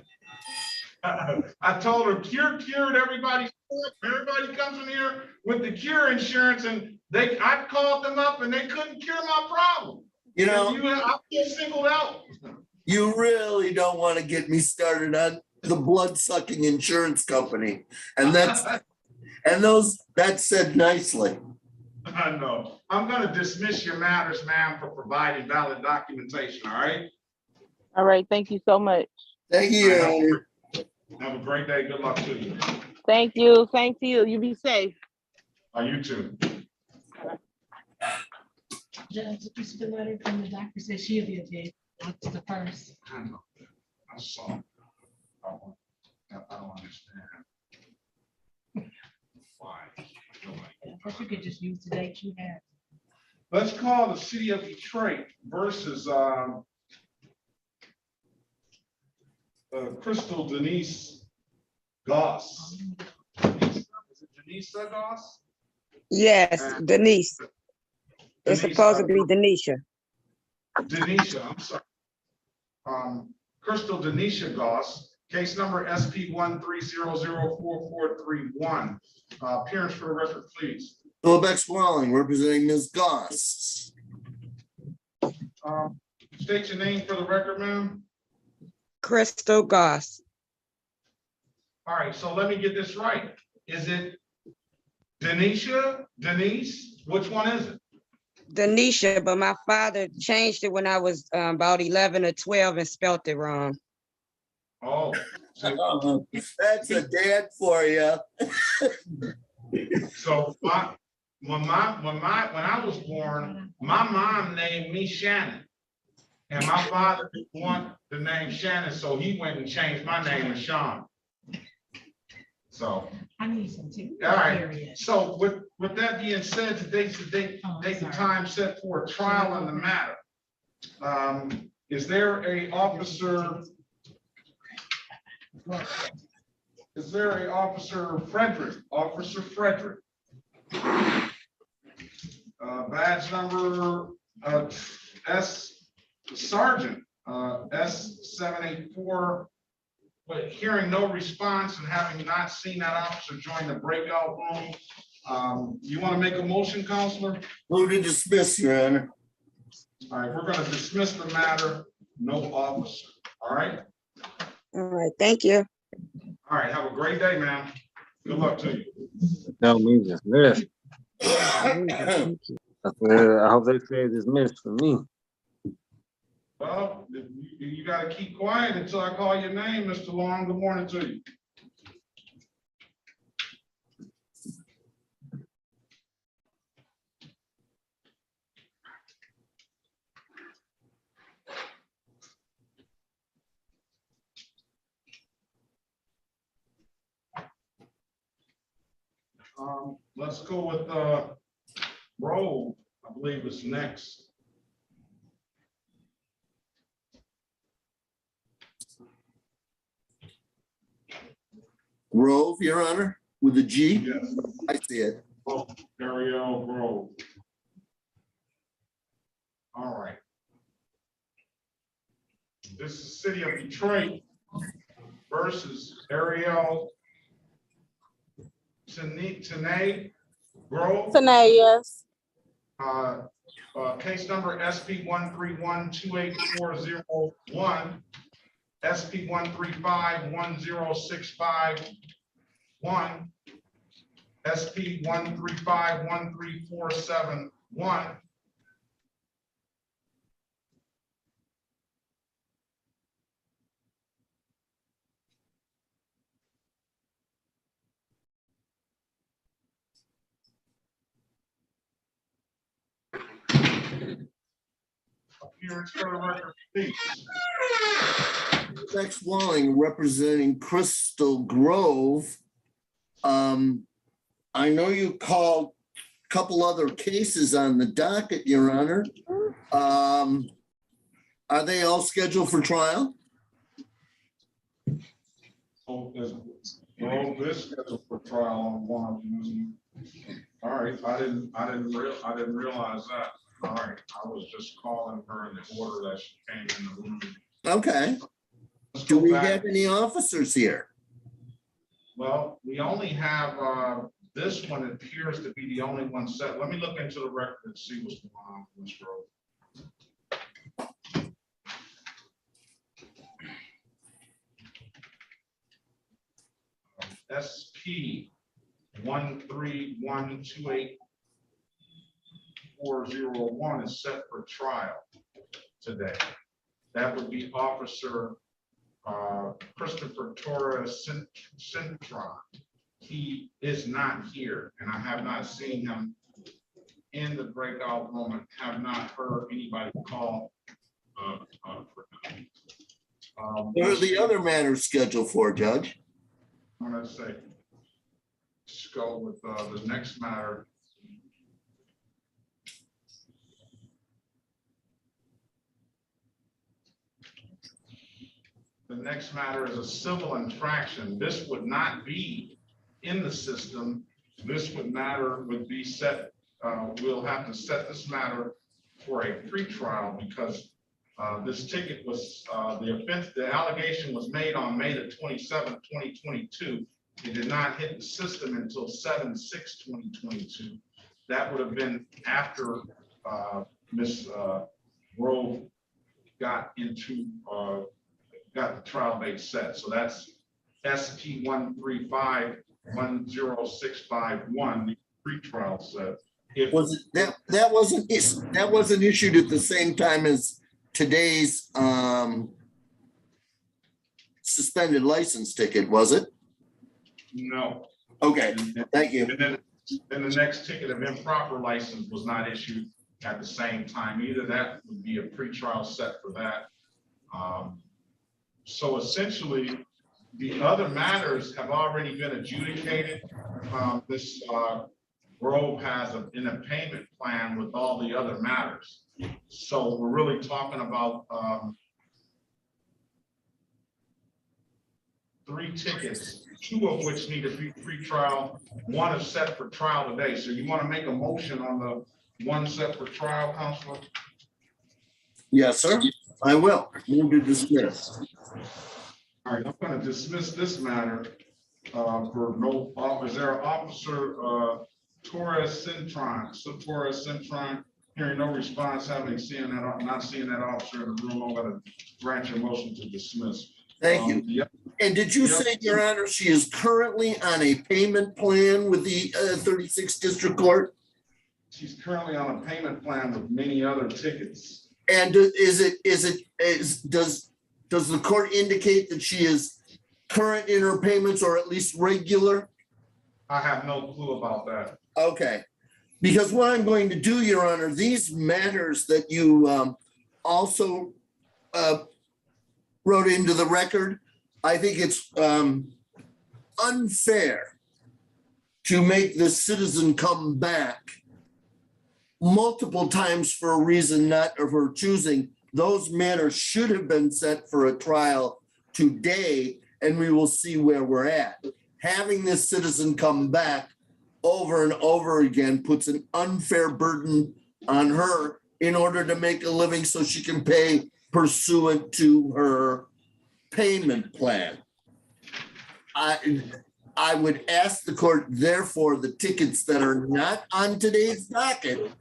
I told her Cure cured everybody. Everybody comes in here with the Cure insurance, and I called them up and they couldn't cure my problem. You know, I feel singled out. you really don't want to get me started on the blood-sucking insurance company. And that's said nicely. I know. I'm gonna dismiss your matters, ma'am, for providing valid documentation, all right? All right, thank you so much. Thank you, Your Honor. Have a great day. Good luck to you. Thank you. Same to you. You be safe. You too. Judge, this the letter from the doctor said she'll be okay. That's the first. I know. I saw. I don't understand. Why? I guess you could just use the date you have. Let's call the city of Detroit versus Crystal Denise Goss. Is it Denisa Goss? Yes, Denise. It's Denise, supposed to be Denisha. Denisha, I'm sorry. Crystal Denisha Goss, case number SP 1300441. Appearance for the record, please. Philip X. Walling, representing Ms. Goss. State your name for the record, ma'am. Crystal Goss. All right, so let me get this right. Is it Denisha, Denise? Which one is it? Denisha, but my father changed it when I was about 11 or 12 and spelt it wrong. Oh. That's a dad for you. So when I was born, my mom named me Shannon. And my father didn't want the name Shannon, so he went and changed my name to Sean. So. I need some too. All right, so with that being said, today's the date and time set for a trial in the matter. Is there a officer? Is there a Officer Frederick? Officer Frederick. Badge number Sergeant S784. But hearing no response and having not seen that officer join the breakout room, you want to make a motion, Counselor? Move to dismiss, Your Honor. All right, we're going to dismiss the matter. No officer. All right. All right, thank you. All right, have a great day, ma'am. Good luck to you. Tell me dismissed. I hope they say dismissed for me. Well, you got to keep quiet until I call your name, Mr. Long. Good morning to you. Let's go with Roll, I believe is next. Grove, Your Honor, with a G? Yes. I see it. Oh, Ariel Grove. All right. This is City of Detroit versus Ariel Tanae Grove. Tanae, yes. Case number SP 131-28401, SP 135-10651, SP 135-13471, appearance for the record, please? Rex Walling representing Crystal Grove. I know you called a couple other cases on the docket, Your Honor. Are they all scheduled for trial? Oh, Grove is scheduled for trial on one of them. All right, I didn't realize that. All right, I was just calling her in the order that she came in the room. Okay. Let's Do go we back. have any officers here? Well, we only have, this one appears to be the only one set. Let me look into the record and see what's going on with Ms. Grove. SP 13128-401 is set for trial today. That would be Officer Christopher Torres Cintron. He is not here, and I have not seen him in the breakout room and have not heard anybody call for him. What are the other matters scheduled for, Judge? I'm gonna say, let's go with the next matter. The next matter is a civil infraction. This would not be in the system. This would be set, we'll have to set this matter for a pretrial because this ticket was, the allegation was made on May the 27th, 2022. It did not hit the system until 7/6/2022. That would have been after Ms. Grove got the trial date set. So that's SP 135-10651, the pretrial set. Was it that wasn't issued at the same time as today's suspended license ticket, was it? No. Okay, thank you. And then the next ticket of improper license was not issued at the same time either. That would be a pretrial set for that. So essentially, the other matters have already been adjudicated. This Grove has in a payment plan with all the other matters. So we're really talking about 3 tickets, 2 of which need to be pre-trial. 1 is set for trial today. So you want to make a motion on the 1 set for trial, Counselor? Yes, sir. I will. Move to dismiss. All right, I'm going to dismiss this matter for no, is there an Officer Torres Cintron? So Torres Cintron, hearing no response, not seeing that officer in the room, I'm going to grant your motion to dismiss. Thank you. Yep. And did you say, Your Honor, she is currently on a payment plan with the 36th District Court? She's currently on a payment plan with many other tickets. And does the court indicate that she is current in her payments or at least regular? I have no clue about that. Okay, because what I'm going to do, Your Honor, these matters that you also wrote into the record, I think it's unfair to make the citizen come back multiple times for a reason not of her choosing. Those matters should have been set for a trial today, and we will see where we're at. Having this citizen come back over and over again puts an unfair burden on her in order to make a living so she can pay pursuant to her payment plan. I would ask the court, therefore, the tickets that are not on today's docket,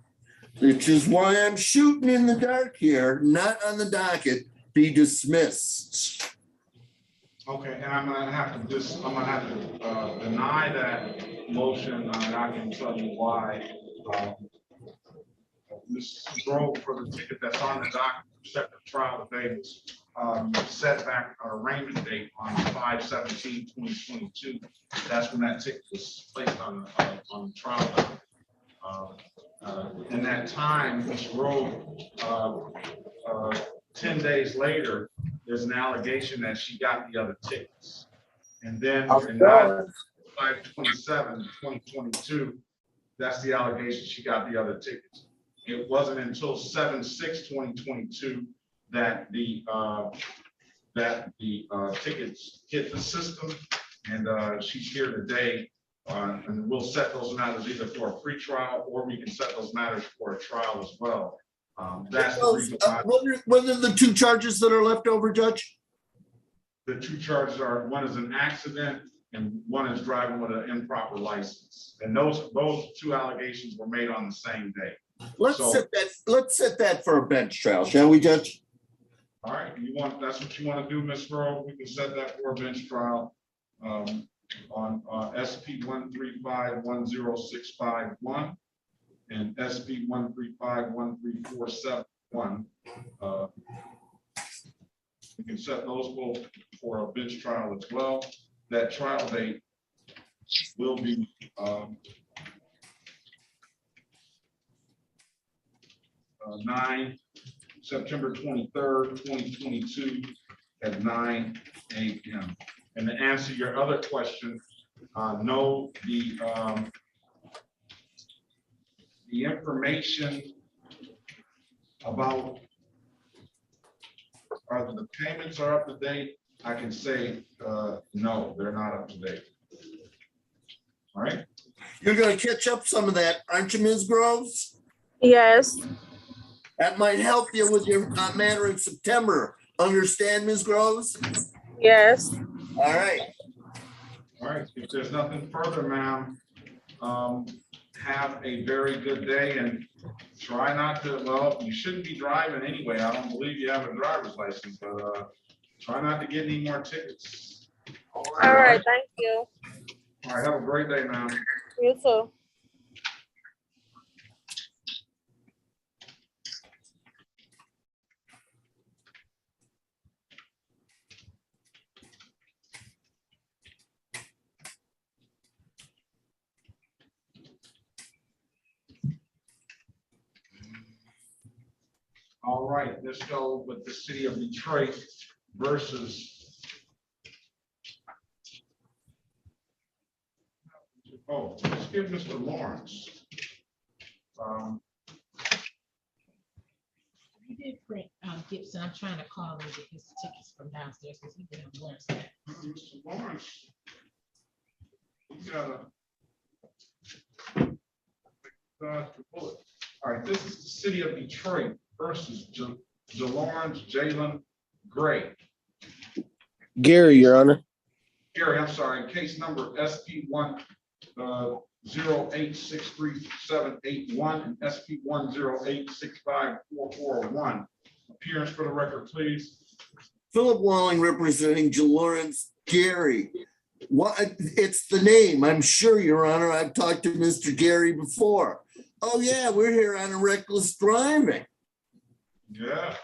which is why I'm shooting in the dark here, not on the docket, be dismissed. Okay, and I'm gonna have to deny that motion, and I can tell you why. Ms. Grove, for the ticket that's on the docket, set for trial today, was set back our arraignment date on 5/17/2022. That's when that ticket was placed on the trial docket. In that time, Ms. Grove 10 days later, there's an allegation that she got the other tickets. And then in 5/27/2022, that's the allegation, she got the other tickets. It wasn't until 7/6/2022 that the tickets hit the system, and she's here today. And we'll set those matters either for a pretrial, or we can set those matters for a trial as well. That's the reason why. What are the two charges that are left over, Judge? The two charges are, one is an accident and one is driving with an improper license. And those two allegations were made on the same day. Let's set that for a bench trial, shall we, Judge? All right, that's what you want to do, Ms. Grove? We can set that for a bench trial on SP 135-10651 and SP 135-13471. We can set those both for a bench trial as well. That trial date will be September 23rd, 2022 at 9 a.m. And to answer your other question, no, the information about the payments are up to date, I can say no, they're not up to date. All right. You're going to catch up some of that, aren't you, Ms. Groves? Yes. That might help you with your matter in September. Understand, Ms. Groves? Yes. All right. All right. If there's nothing further, ma'am, have a very good day and try not to, well, you shouldn't be driving anyway. I don't believe you have a driver's license, but try not to get any more tickets. All right. Thank you. All right. Have a great day, ma'am. You too. All right, let's go with the city of Detroit versus. Oh, let's give Mr. Lawrence. You did print Gibson. I'm trying to call him to get his tickets from downstairs because he didn't learn that. Mr. Lawrence. You gotta. All right, this is the city of Detroit versus Jalen Gray. Gary, Your Honor. Gary, I'm sorry, case number SP 1086371 and SP 108654441. Appearance for the record, please. Philip Walling representing Lawrence Gary. What? It's the name, I'm sure, Your Honor. I've talked to Mr. Gary before. Oh yeah, we're here on a reckless driving. Yeah.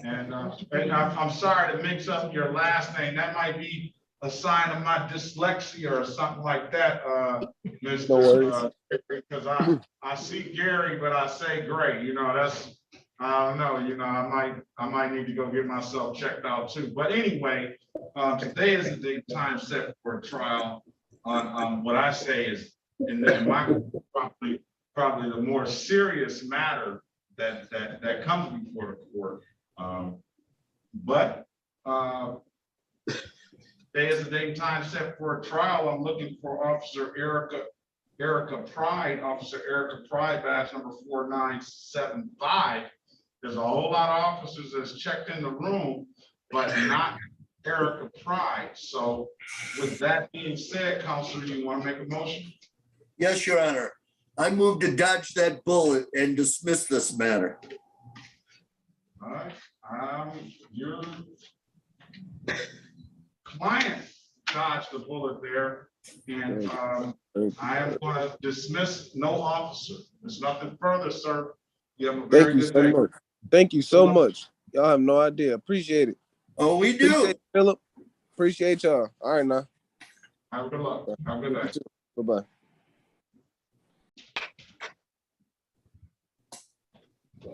And I'm sorry to mix up your last name. That might be a sign of my dyslexia or something like that, Mr. Because I see Gary, but I say Gray. You know, that's, I don't know. You know, I might need to go get myself checked out too. But anyway, today is the date time set for a trial on what I say is in my probably the more serious matter that comes before the court. But today is the date and time set for a trial. I'm looking for Officer Erica Pride, badge number 4975. There's a whole lot of officers that's checked in the room, but not Erica Pride. So with that being said, Counselor, you want to make a motion? Yes, Your Honor. I move to dodge that bullet and dismiss this matter. All right, your client dodged the bullet there, and I am going to dismiss no officer. There's nothing further, sir. You have a very good day. Much. Thank you so much. Y'all have no idea. Appreciate it. Oh, we do. Appreciate Philip. Appreciate y'all. All right, now. Have a good luck. Have a good day. Bye-bye.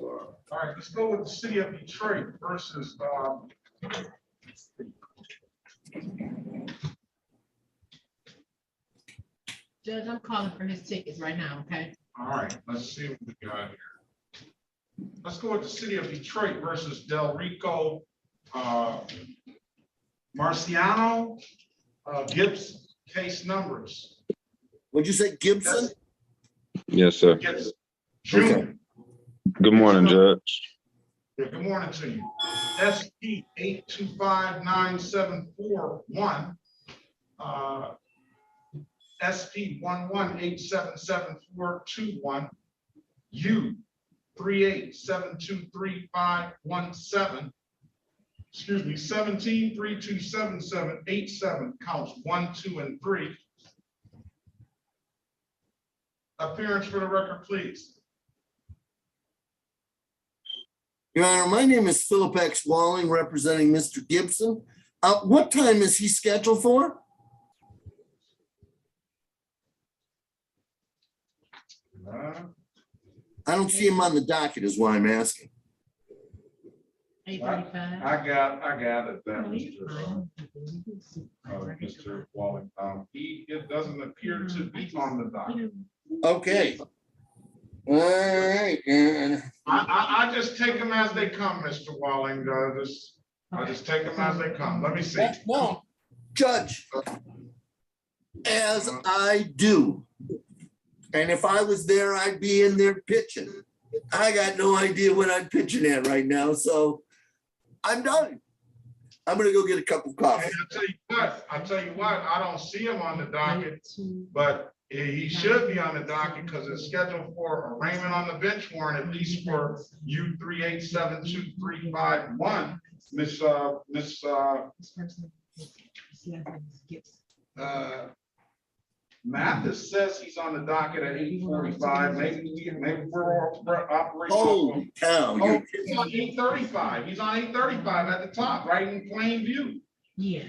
All right, let's go with the city of Detroit versus, Judge, I'm calling for his tickets right now, okay? all right, let's see what we got here. Let's go with the city of Detroit versus Del Rico, Marciano, Gibbs, case numbers. What'd you say, Gibson? Yes, sir. Gibbs. Okay. June. Good morning, Judge. Yeah, good morning to you. SP 8259741. SP 11877421. U 38723517. Excuse me, 17327787, counts 1, 2, and 3. Appearance for the record, please. Your Honor, my name is Philip X. Walling, representing Mr. Gibson. What time is he scheduled for? I don't see him on the docket is what I'm asking. 8:35. I gathered that, Mr. Walling. It doesn't appear to be on the docket. Okay. All right, and I just take them as they come, Mr. Walling. I just take them as they come. Let me see. no, Judge, as I do. And if I was there, I'd be in there pitching. I got no idea what I'm pitching at right now, so I'm done. I'm gonna go get a cup of coffee. And I'll tell you what, I don't see him on the docket, but he should be on the docket because it's scheduled for arraignment on the bench warrant, at least for U 3872351. Mathis says he's on the docket at 8:45. Maybe we're operating. Holy cow. Oh, he's on 8:35. He's on 8:35 at the top, right in plain view. Yeah.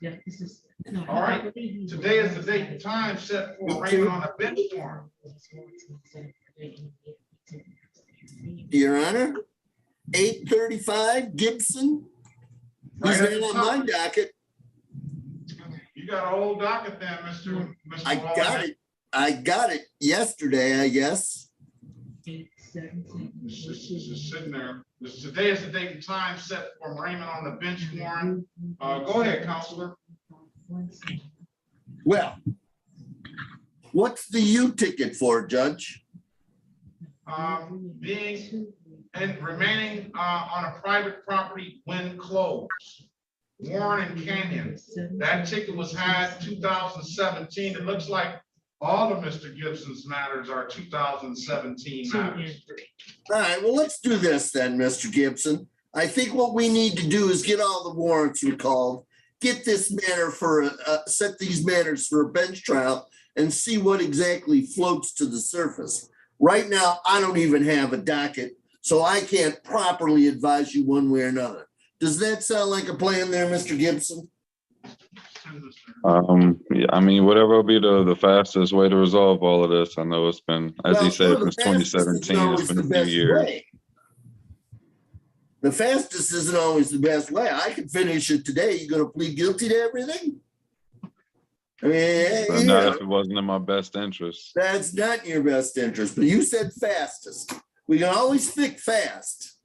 Yeah, this is. No, All right. Today is the date and time set for arraignment on the bench warrant. Your Honor, 8:35, Gibson. He's Right at not the on my top. docket. You got an old docket there, Mr. I Walling. got it. I got it yesterday, I guess. It's just sitting there. Today is the date and time set for arraignment on the bench warrant. Go ahead, Counselor. Well, what's the U ticket for, Judge? Being and remaining on a private property when closed. Warren and Canyon. That ticket was had 2017. It looks like all of Mr. Gibson's matters are 2017 matters. All right, well, let's do this then, Mr. Gibson. I think what we need to do is get all the warrants recalled, get this matter for, set these matters for a bench trial and see what exactly floats to the surface. Right now, I don't even have a docket, so I can't properly advise you one way or another. Does that sound like a plan there, Mr. Gibson? Yeah, I mean, whatever will be the fastest way to resolve all of this. I know it's been, as he said, since 2017, it's been a few years. The fastest isn't always the best way. I could finish it today. You gonna plead guilty to everything? I mean, But not if it wasn't in my best interest. that's not in your best interest, but you said fastest. We can always pick fast.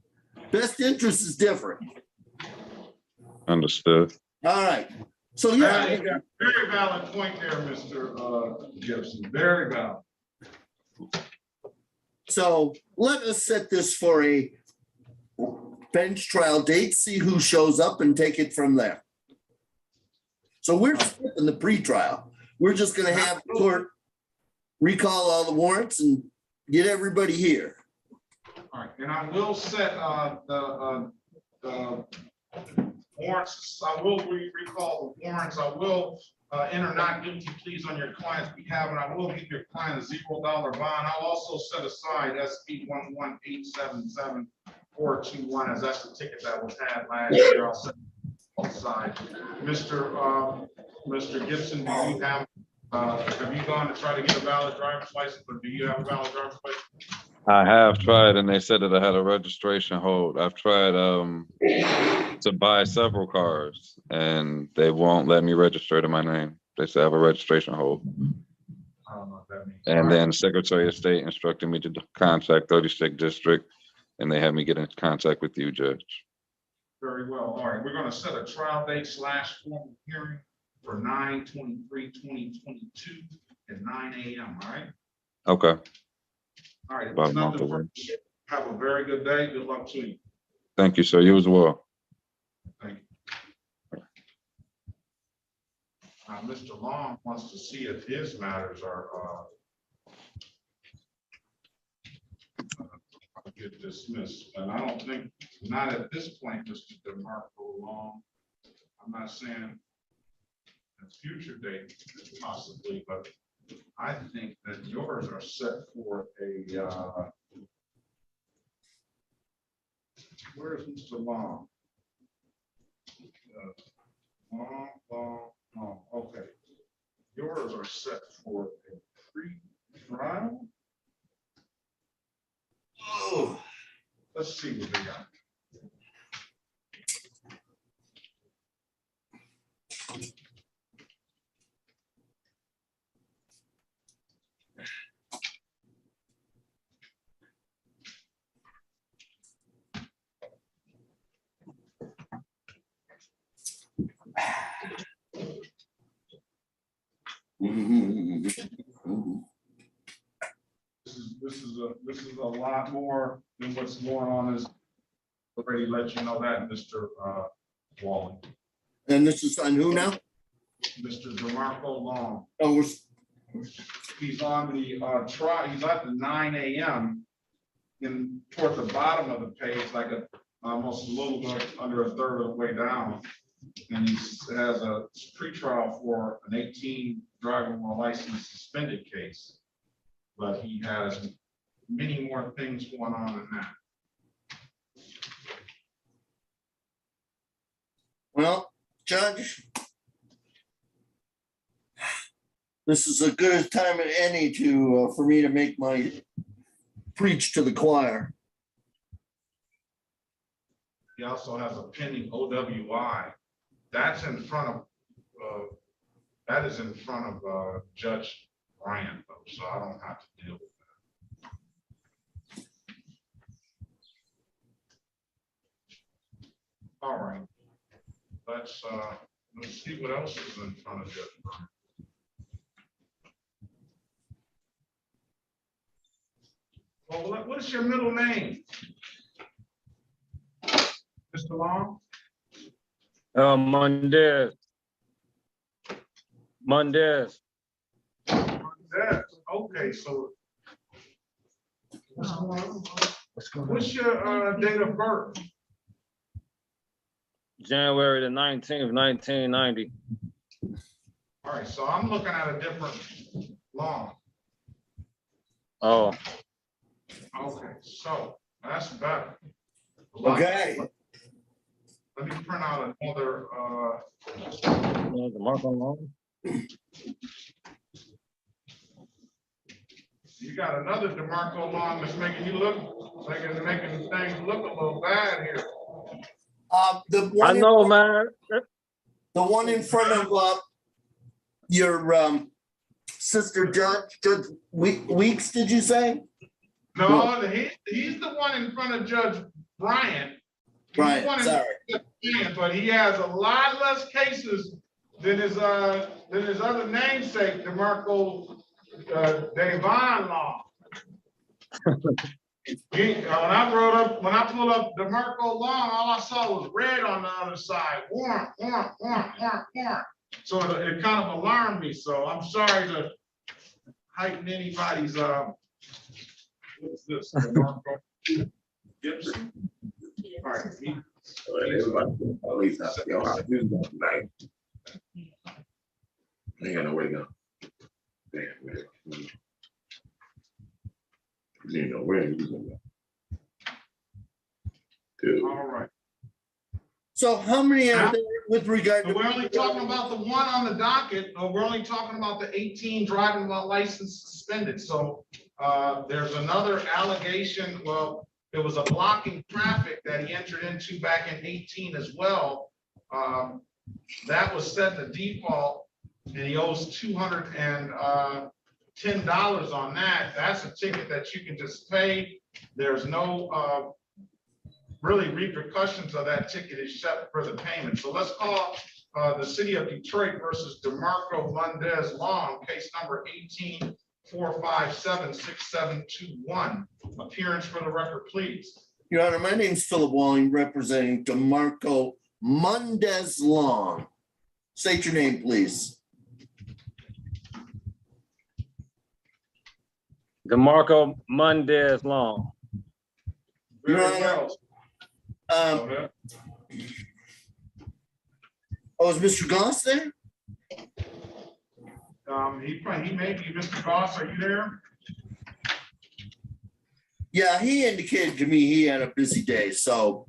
Best interest is different. Understood. All right. So yeah, Very valid point there, Mr. Gibson. Very valid. so let us set this for a bench trial date, see who shows up and take it from there. So we're skipping the pre-trial. We're just gonna have the court recall all the warrants and get everybody here. All right, and I will set the warrants. I will recall the warrants. I will enter not guilty pleas on your client's behalf, and I will give your client a $0 bond. I'll also set aside SP 11877-421 as that's the ticket that was had last year. I'll set aside. Mr. Gibson, do you have you gone to try to get a valid driver's license, or do you have a valid driver's license? I have tried, and they said that I had a registration hold. I've tried to buy several cars, and they won't let me register to my name. They say I have a registration hold. I don't know what that means. And then Secretary of State instructed me to contact 36th District, and they had me get in contact with you, Judge. Very well. All right, we're gonna set a trial date / formal hearing for 9/23/2022 at 9 a.m. All right? Okay. All right. if About a there's month nothing away. further, have a very good day. Good luck to you. Thank you, sir. You as well. Thank you. Mr. Long wants to see if his matters are get dismissed, and I don't think, not at this point, Mr. DeMarco Long. I'm not saying a future date possibly, but I think that yours are set for a, where's Mr. Long? Long, okay. Yours are set for a pre-trial? Oh, let's see what they got. This is a lot more than what's going on. Is already let you know that, Mr. Wallen. And this is on who now? Mr. DeMarco Long. Oh, He's on the he's at the 9 a.m. in toward the bottom of the page, like almost a little bit under a third of the way down. And he has a pretrial for an 18 driving while license suspended case. But he has many more things going on than that. Well, Judge, this is as good a time as any to for me to make my preach to the choir. He also has a pending OWI. That's in front of that is in front of Judge Bryant, though, so I don't have to deal with that. All right. Let's see what else is in front of Judge Bryant. Well, what is your middle name? Mr. Long? Mundez. Okay, so what's your date of birth? January the 19th, 1990. All right, so I'm looking at a different Long. Oh. Okay, so that's better. Okay. Let me print out another. You got another DeMarco Long that's making you look, making things look a little bad here. The one I know, man. The one in front of your sister Judge Weeks, did you say? No, he's the one in front of Judge Bryant. Right, sorry. But he has a lot less cases than his other namesake, DeMarco Devon Long. When I pulled up DeMarco Long, all I saw was red on the other side. Warrant. So it kind of alarmed me. So I'm sorry to heighten anybody's what's this? DeMarco Gibson? All right. I ain't got no way to go. You know where you go. All right. So how many are there with regard to. We're only talking about the one on the docket, or we're only talking about the 18 driving while license suspended. So there's another allegation. Well, there was a blocking traffic that he entered into back in 18 as well. That was set to default, and he owes $210 on that. That's a ticket that you can just pay. There's no really repercussions of that ticket except for the payment. So let's call the city of Detroit versus DeMarco Mundez Long, case number 18-457-6721. Appearance for the record, please. Your Honor, my name's Philip Walling, representing DeMarco Mundez Long. State your name, please. DeMarco Mundez Long. Your Honor, is Mr. Goss there? He may be. Mr. Goss, are you there? Yeah, he indicated to me he had a busy day, so.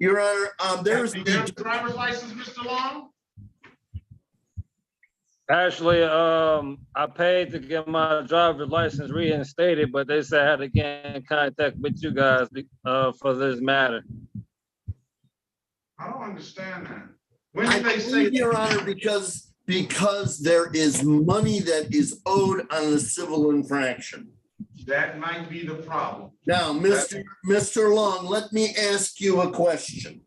Your Honor, there's. Do you have a driver's license, Mr. Long? Actually, I paid to get my driver's license reinstated, but they said I had to get in contact with you guys for this matter. I don't understand that. When did they say? Your Honor, because there is money that is owed on the civil infraction. That might be the problem. Now, Mr. Long, let me ask you a question.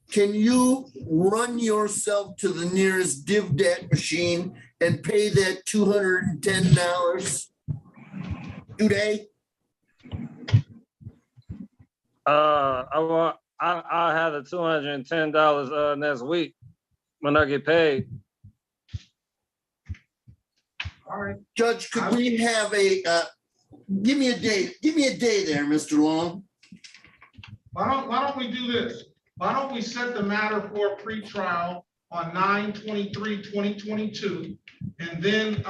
Can you run yourself to the nearest DivDat machine and pay that $210 today? I have the $210 next week when I get paid. All right. Judge, could we have a, give me a day there, Mr. Long. Why don't we do this? Why don't we set the matter for a pretrial on 9/23/2022, and then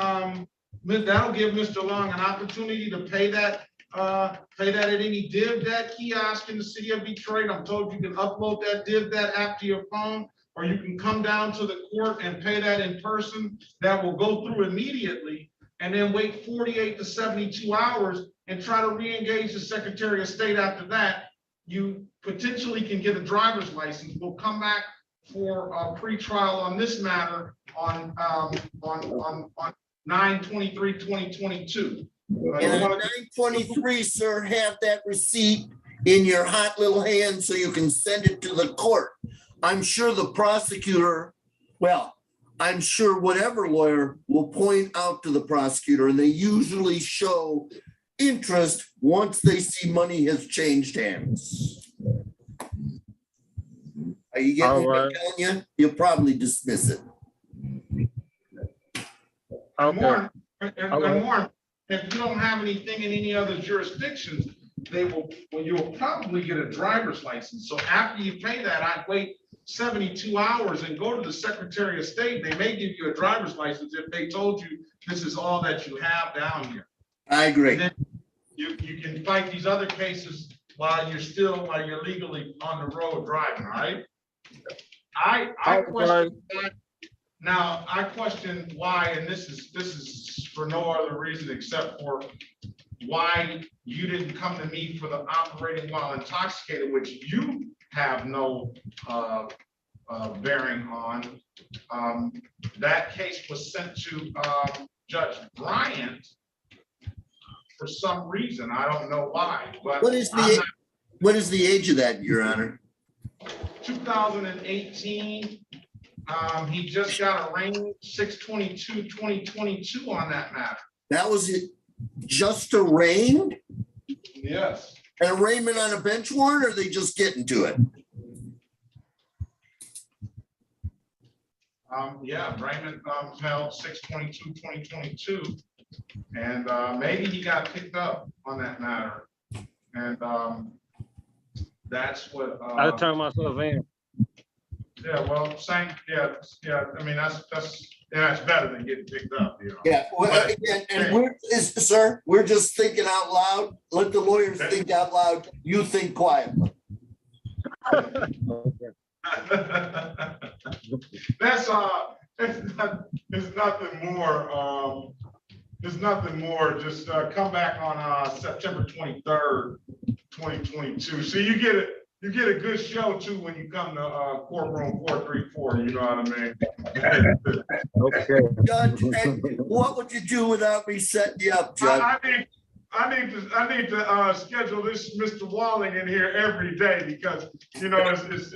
that'll give Mr. Long an opportunity to pay that at any DivDat kiosk in the city of Detroit. I'm told you can upload that DivDat app to your phone, or you can come down to the court and pay that in person. That will go through immediately, and then wait 48 to 72 hours and try to re-engage the Secretary of State after that. You potentially can get a driver's license. We'll come back for a pretrial on this matter on 9/23/2022. And on 9/23, sir, have that receipt in your hot little hand so you can send it to the court. I'm sure the prosecutor, well, I'm sure whatever lawyer will point out to the prosecutor, and they usually show interest once they see money has changed hands. Are you getting what I'm telling you? You'll probably dismiss it. And more, if you don't have anything in any other jurisdictions, you'll probably get a driver's license. So after you pay that, I'd wait 72 hours and go to the Secretary of State. They may give you a driver's license if they told you this is all that you have down here. I agree. And then you can fight these other cases while you're legally on the road driving, all right? I question why, and this is for no other reason except for why you didn't come to me for the operating while intoxicated, which you have no bearing on. That case was sent to Judge Bryant for some reason. I don't know why. But what is the age of that, Your Honor? 2018. He just got arraigned 6/22/2022 on that matter. That was it. Just arraigned? Yes. An arraignment on a bench warrant, or are they just getting to it? Yeah, arraignment held 6/22/2022, and maybe he got picked up on that matter, and that's what. I turned myself in. Yeah, well, same. Yeah. I mean, that's better than getting picked up. You know? Yeah, well, sir, we're just thinking out loud. Let the lawyers think out loud. You think quietly. That's it's nothing more. There's nothing more. Just come back on September 23rd, 2022. So you get it. You get a good show too when you come to courtroom 434. You know what I mean? Okay. Judge, and what would you do without me setting you up, Judge? I need to schedule this Mr. Walling in here every day because you know it's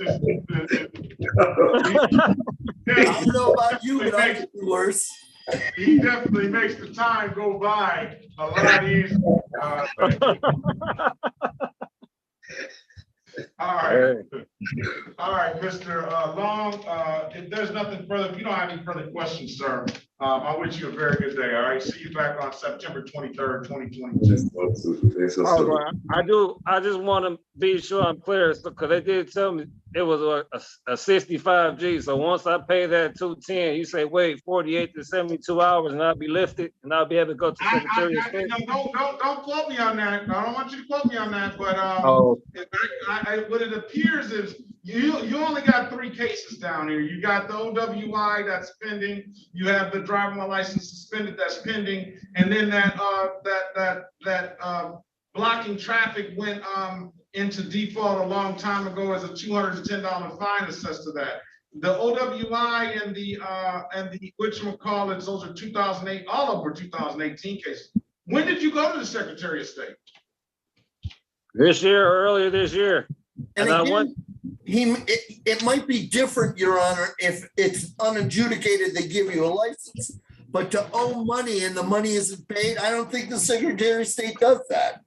I don't know about you, but I could do worse. He definitely makes the time go by a lot easier. All right. All right, Mr. Long, if there's nothing further, if you don't have any further questions, sir, I wish you a very good day. All right. See you back on September 23rd, 2022. I just want to be sure I'm clear because they did tell me it was a 65G. So once I pay that 210, you say wait 48 to 72 hours and I'll be lifted and I'll be able to go to Secretary of State. No, don't quote me on that. I don't want you to quote me on that, but what it appears is you only got 3 cases down here. You got the OWI that's pending. You have the driving license suspended that's pending, and then that blocking traffic went into default a long time ago as a $210 fine assessed to that. The OWI and the whatchamacallits, those are 2008. All of them were 2018 cases. When did you go to the Secretary of State? This year, earlier this year. And again, it might be different, Your Honor, if it's unadjudicated, they give you a license. But to owe money and the money isn't paid, I don't think the Secretary of State does that.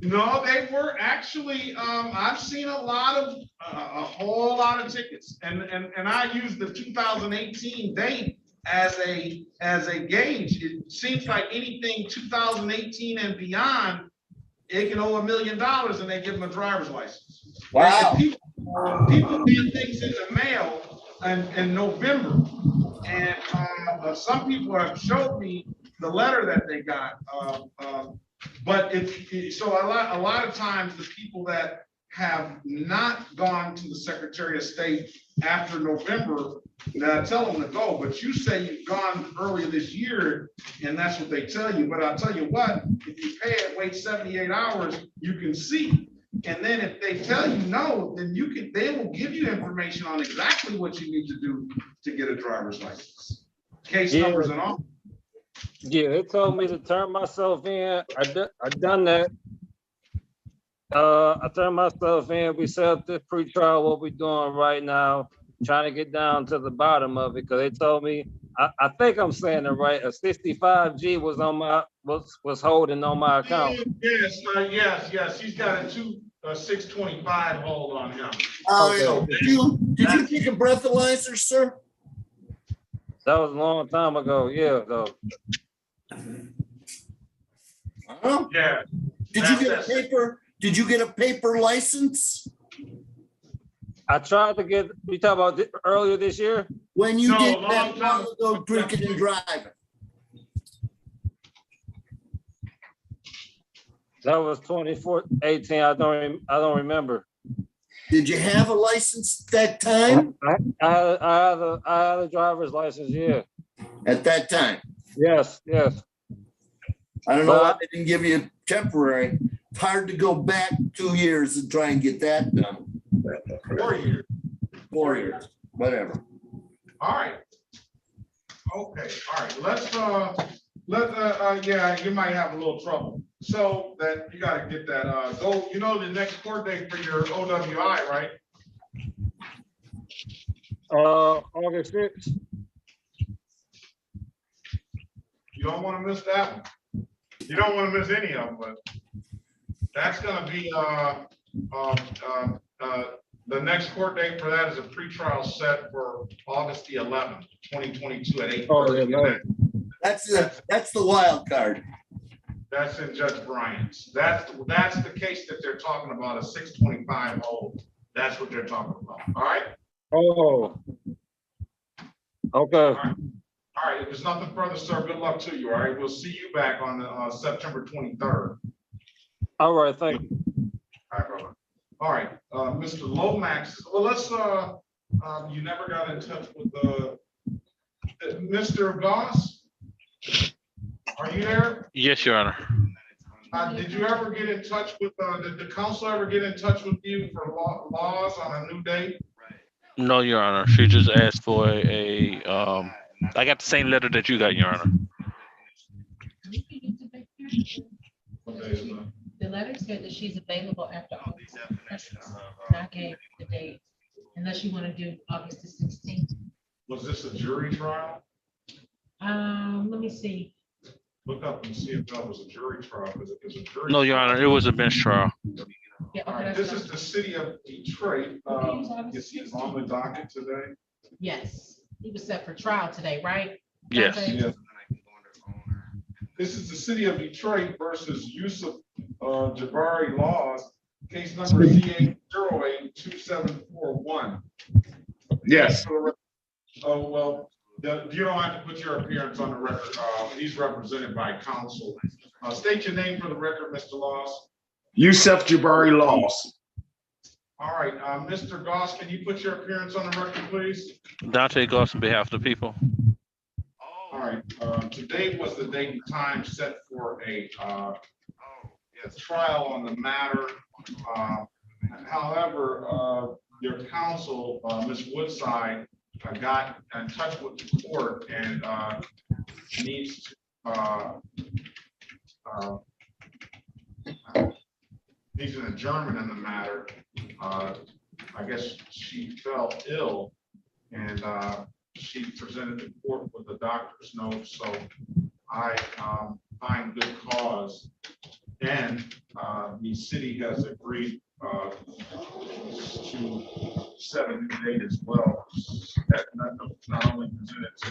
No, they were actually, I've seen a whole lot of tickets. And I use the 2018 date as a gauge. It seems like anything 2018 and beyond, it can owe $1 million and they give them a driver's license. Wow. People get things in the mail in November. And some people have showed me the letter that they got. But so a lot of times the people that have not gone to the Secretary of State after November, I tell them to go, but you say you've gone earlier this year and that's what they tell you. But I'll tell you what, if you pay it, wait 78 hours, you can see. And then if they tell you no, then they will give you information on exactly what you need to do to get a driver's license. Case numbers and all. Yeah, they told me to turn myself in. I done that. I turned myself in. We set up this pre-trial, what we're doing right now, trying to get down to the bottom of it, because they told me, I think I'm saying it right, a 65G was on was holding on my account. Yes. He's got a 625 hold on him. Did you take a breathalyzer, sir? That was a long time ago. Yeah, though. Yeah. Did you get a paper license? I tried to get, you talking about earlier this year? When you did that long ago, drinking and driving. That was 2018. I don't remember. Did you have a license at that time? I had a driver's license, yeah. At that time? Yes. I don't know why they didn't give you temporary. It's hard to go back 2 years and try and get that done. 4 years. 4 years, whatever. All right. Okay. All right. Yeah, you might have a little trouble. So that you got to get that. Go. You know the next court date for your OWI, right? August 6th. You don't want to miss that one. You don't want to miss any of them, but that's going to be the next court date for that is a pretrial set for August the 11th, 2022 at 8:30. Oh, yeah, that's the wild card. That's in Judge Bryant's. That's the case that they're talking about, a 625 hold. That's what they're talking about. All right. Oh. Okay. All right. If there's nothing further, sir, good luck to you. All right. We'll see you back on September 23rd. All right. Thank you. All right, brother. All right, Mr. Lomax, well, let's, you never got in touch with, Mr. Goss? Are you there? Yes, Your Honor. Did you ever get in touch with, did the council ever get in touch with you for laws on a new date? No, Your Honor. She just asked for I got the same letter that you got, Your Honor. What day is that? The letter said that she's available after August. And I gave the date, unless you want to do August the 16th. Was this a jury trial? Let me see. Look up and see if that was a jury trial, because it was a jury. No, Your Honor. It was a bench trial. Yeah, All right, this is the city of Detroit. Is he on the docket today? Yes, he was set for trial today, right? Yes. Yes. This is the city of Detroit versus Yusuf Jabari Laws, case number C8082741. Yes. Oh, well, you don't have to put your appearance on the record. He's represented by counsel. State your name for the record, Mr. Laws. Yusuf Jabari Laws. All right, Mr. Goss, can you put your appearance on the record, please? Dante Goss on behalf of the people. All right, today was the date and time set for a trial on the matter. However, your counsel, Ms. Woodside, got in touch with the court and needs to needs an adjournment in the matter. I guess she fell ill and she presented the court with a doctor's note. So I find good cause, and the city has agreed to set a new date as well. That not only presented to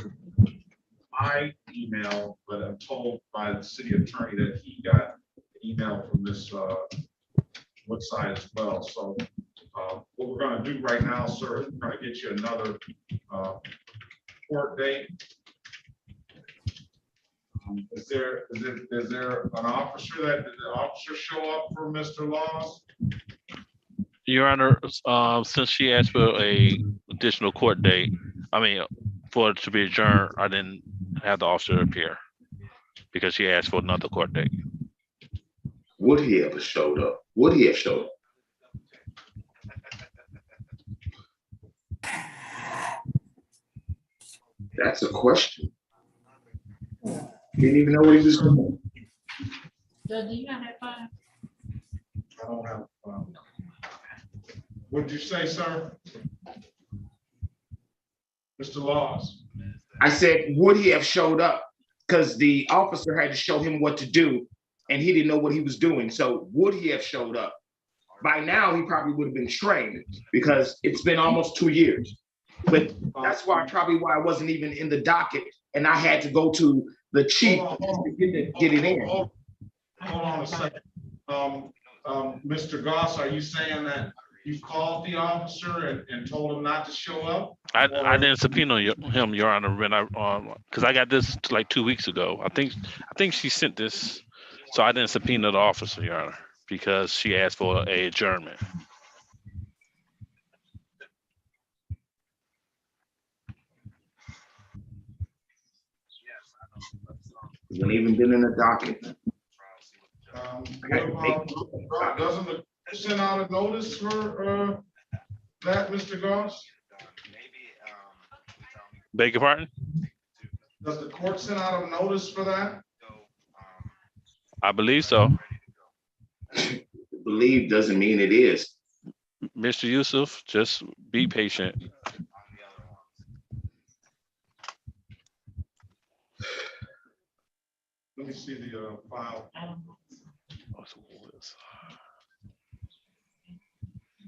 my email, but I'm told by the city attorney that he got an email from this Woodside as well. So what we're going to do right now, sir, is we're going to get you another court date. Is there an officer did the officer show up for Mr. Laws? Your Honor, since she asked for a additional court date, for it to be adjourned, I didn't have the officer appear because she asked for another court date. Would he ever showed up? Would he have showed up? That's a question. Didn't even know what he was doing. Judge, do you not have 5? I don't have. What did you say, sir? Mr. Laws. I said, would he have showed up? Because the officer had to show him what to do, and he didn't know what he was doing. So would he have showed up? By now, he probably would have been trained because it's been almost 2 years. But that's probably why I wasn't even in the docket, and I had to go to the chief to get it in. Hold on a second. Mr. Goss, are you saying that you called the officer and told him not to show up? I didn't subpoena him, Your Honor, when because I got this like 2 weeks ago. I think she sent this, so I didn't subpoena the officer, Your Honor, because she asked for a adjournment. He hasn't even been in the docket. Doesn't the send out a notice for that, Mr. Goss? Beg your pardon? Does the court send out a notice for that? I believe so. Believe doesn't mean it is. Mr. Yusuf, just be patient. Let me see the file.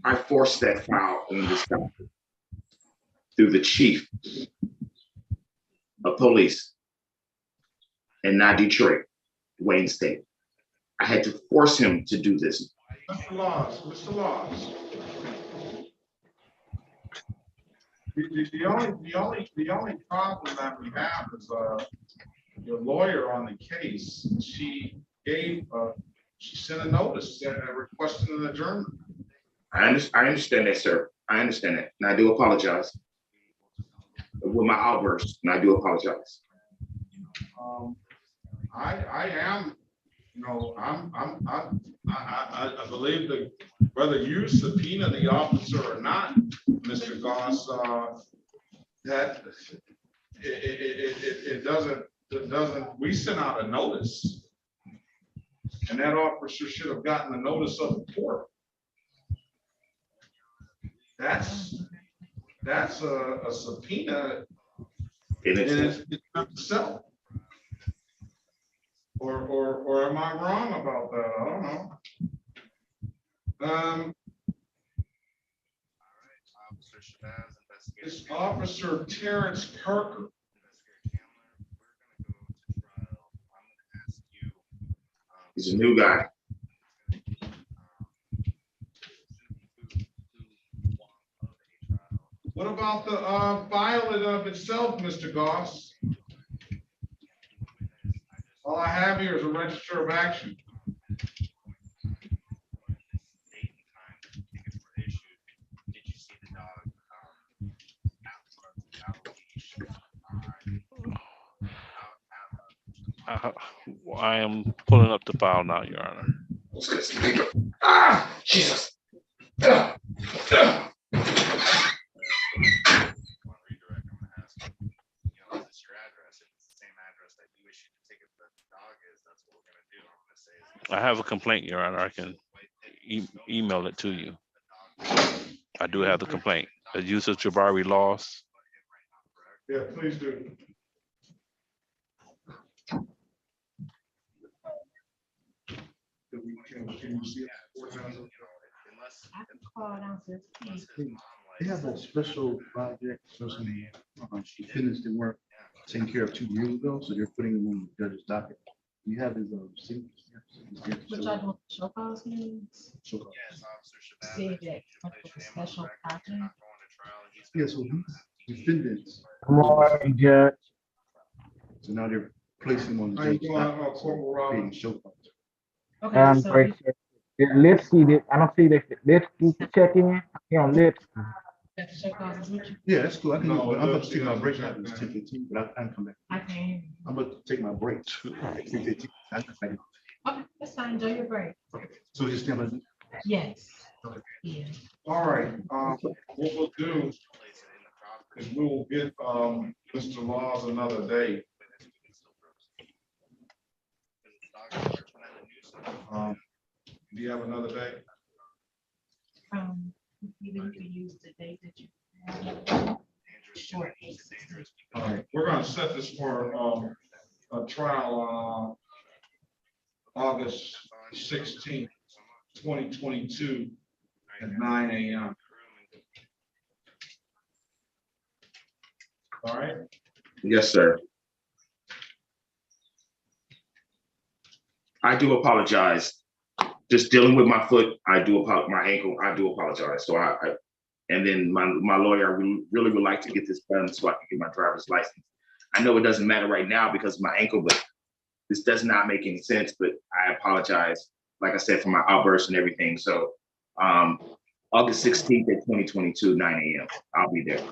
I forced that file on this docket through the chief of police in not Detroit, Wayne State. I had to force him to do this. Mr. Laws. The only problem that we have is your lawyer on the case. She sent a notice requesting an adjournment. I understand that, sir. I understand that, and I do apologize with my outburst, and I do apologize. I am, I believe that whether you subpoena the officer or not, Mr. Goss, that it doesn't, we sent out a notice. And that officer should have gotten a notice of the court. That's a subpoena in itself. Or am I wrong about that? I don't know. It's Officer Terrence Parker. He's a new guy. What about the file in of itself, Mr. Goss? All I have here is a register of action. I am pulling up the file now, Your Honor. Ah, Jesus. I have a complaint, Your Honor. I can email it to you. I do have the complaint. The use of Jabari loss. Yeah, please do. Can you see it? They have a special project, she finished the work taken care of 2 years ago, so they're putting him on the judge's docket. You have his signature. Which I don't show cause hearings. See that with a special project. Yeah, so defendants. Good morning, Judge. So now they're placing him on the How you judge's doing, docket. Corporal Robbins? Okay, I'm so great. Did Lipsky, I don't see that Lipsky check in. He on Lipsky. that show causes with you. Yeah, that's cool. I can, No, I'm about to take my Lipsky break doesn't now. It's check 10:15, but I can come back. I can hear you. I'm about to take my break. 10:15. I can come back. Okay, that's fine. Enjoy your break. So just stand by. Yes. Yeah. All right, what we'll do is we will get Mr. Laws another day. Do you have another day? Either you can use the date that you have. Short. All right, we're gonna set this for a trial August 16th, 2022 at 9 a.m. All right. Yes, sir. I do apologize. Just dealing with my foot, I do apologize, my ankle, I do apologize. So and then my lawyer really would like to get this done so I can get my driver's license. I know it doesn't matter right now because of my ankle, but this does not make any sense, but I apologize, like I said, for my outburst and everything. So August 16th at 2022, 9 a.m. I'll be there.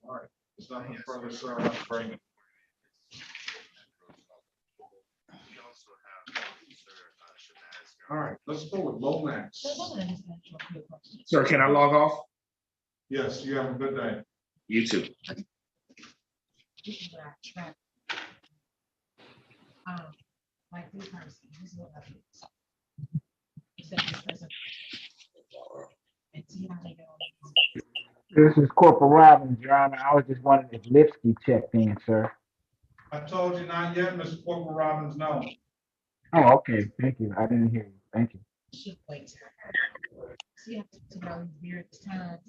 All right. There's nothing further, sir. I'm bringing. All right, let's go with Lomax. Sir, can I log off? Yes, you have a good day. You too. Like this person, this is what I do. Except this person. And see how they go. This is Corporal Robbins, Your Honor. I was just wondering if Lipsky checked in, sir. I told you not yet, Mr. Corporal Robbins, no. Oh, okay. Thank you. I didn't hear you. Thank you. Should wait. See, I have to know here this time.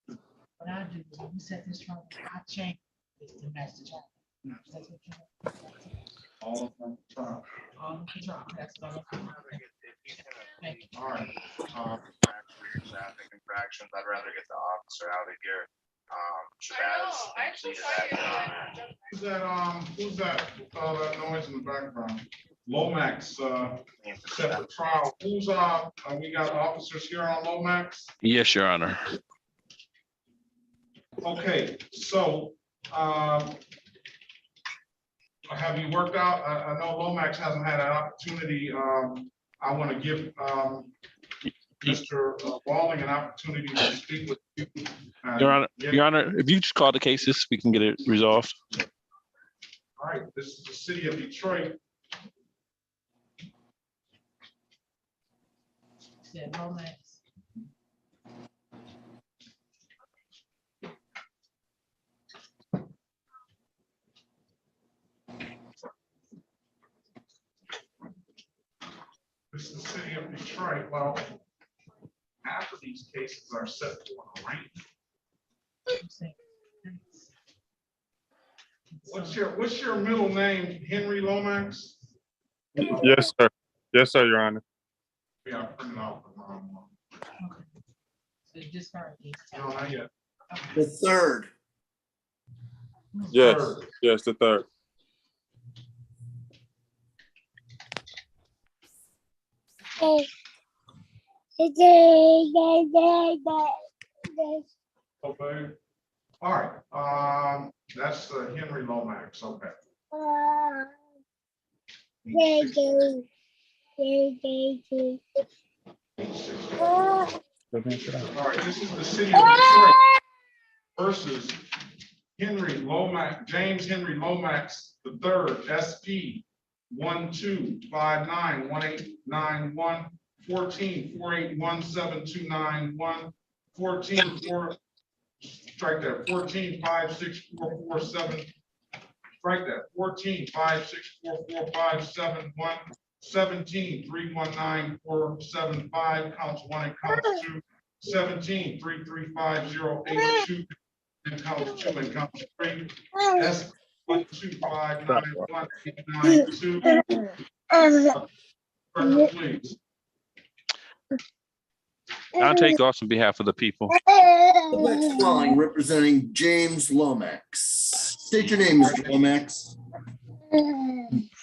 What I do is when you set this phone, I change this to match the child. That's what you want. All of them. Trial. All of the trial. That's what I'm doing. Thank you. All right. Traffic infractions. I'd rather get the officer out of here. Shabazz. Who's that? Who's that? With all that noise in the background? Lomax, set for trial. Who's, we got officers here on Lomax? Yes, Your Honor. Okay, so, have you worked out? I know Lomax hasn't had an opportunity. I want to give, Mr. Walling an opportunity to speak with you. Your Honor, if you just call the cases, we can get it resolved. All right, this is the city of Detroit. Said Lomax. This is the city of Detroit. Well, half of these cases are set for a range. What's your middle name? Henry Lomax? Yes, sir. Yes, sir, Your Honor. Yeah, I printed out the wrong one. So you just heard these. No, not yet. The third. Yes, Third. yes, the third. Okay. All right. That's Henry Lomax. Okay. All right. This is the city of Detroit versus Henry Lomax, James Henry Lomax III, SP 12591891 14481729 14 strike that 14564447 strike that 14564457 17319475 counts 1 and counts 2 17335082 and counts 2 and counts 3 S 1259892 please. Dante Goss on behalf of the people. Lomax Walling representing James Lomax. State your name, Mr. Lomax.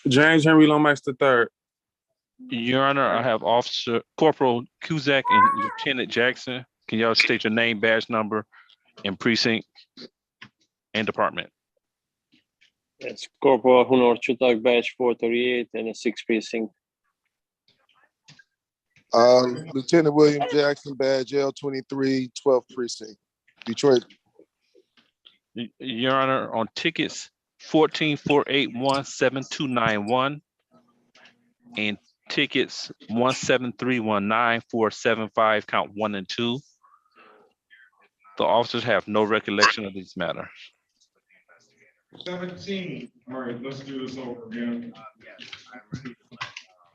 James Henry Lomax III. Your Honor, I have Officer Corporal Cusack and Lieutenant Jackson. Can y'all state your name, badge number, and precinct and department? It's Corporal Hunor Chutak, badge 438 and a 6th precinct. Lieutenant William Jackson, badge L23, 12th precinct, Detroit. Your Honor, on tickets 144817291 and tickets 173194775, count 1 and 2. The officers have no recollection of these matters. 17. All right, let's do this over again.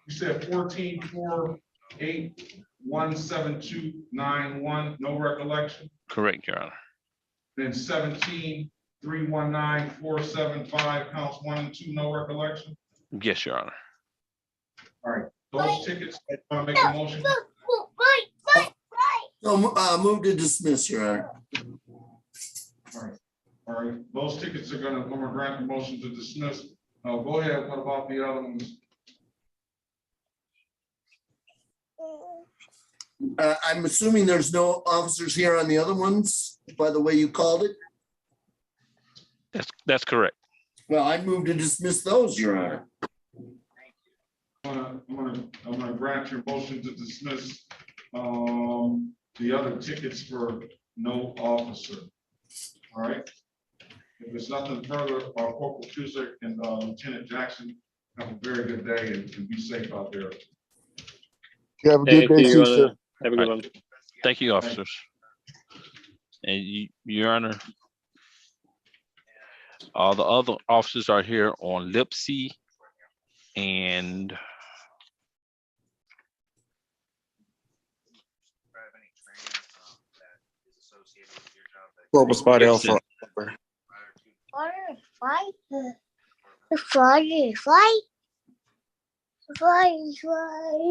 You said 144817291, no recollection. Correct, Your Honor. Then 17319475, counts 1 and 2, no recollection. Yes, Your Honor. All right, those tickets, want to make a motion? So, move to dismiss, Your Honor. All right, those tickets are I'm gonna grant the motion to dismiss. Go ahead, what about the other ones? I'm assuming there's no officers here on the other ones, by the way you called it? That's correct. Well, I move to dismiss those, Your Honor. I'm gonna grant your motion to dismiss the other tickets for no officer. All right. If there's nothing further, Corporal Cusick and Lieutenant Jackson, have a very good day and be safe out there. You have a good day, too, sir. Have a good one. Thank you, officers. And Your Honor, all the other officers are here on Lipsy and Corporal Spotty Alpha.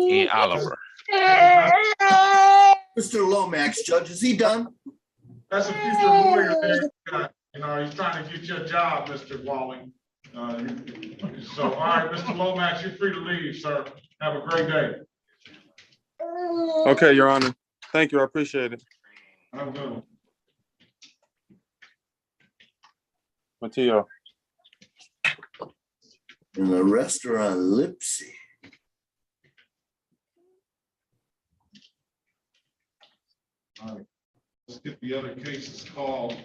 and Oliver. Mr. Lomax, Judge, is he done? That's a future lawyer there. You know, he's trying to get your job, Mr. Walling. So, all right, Mr. Lomax, you're free to leave, sir. Have a great day. Okay, Your Honor. Thank you. I appreciate it. Have a good one. Mateo. In the restaurant Lipsy. All right, let's get the other cases called.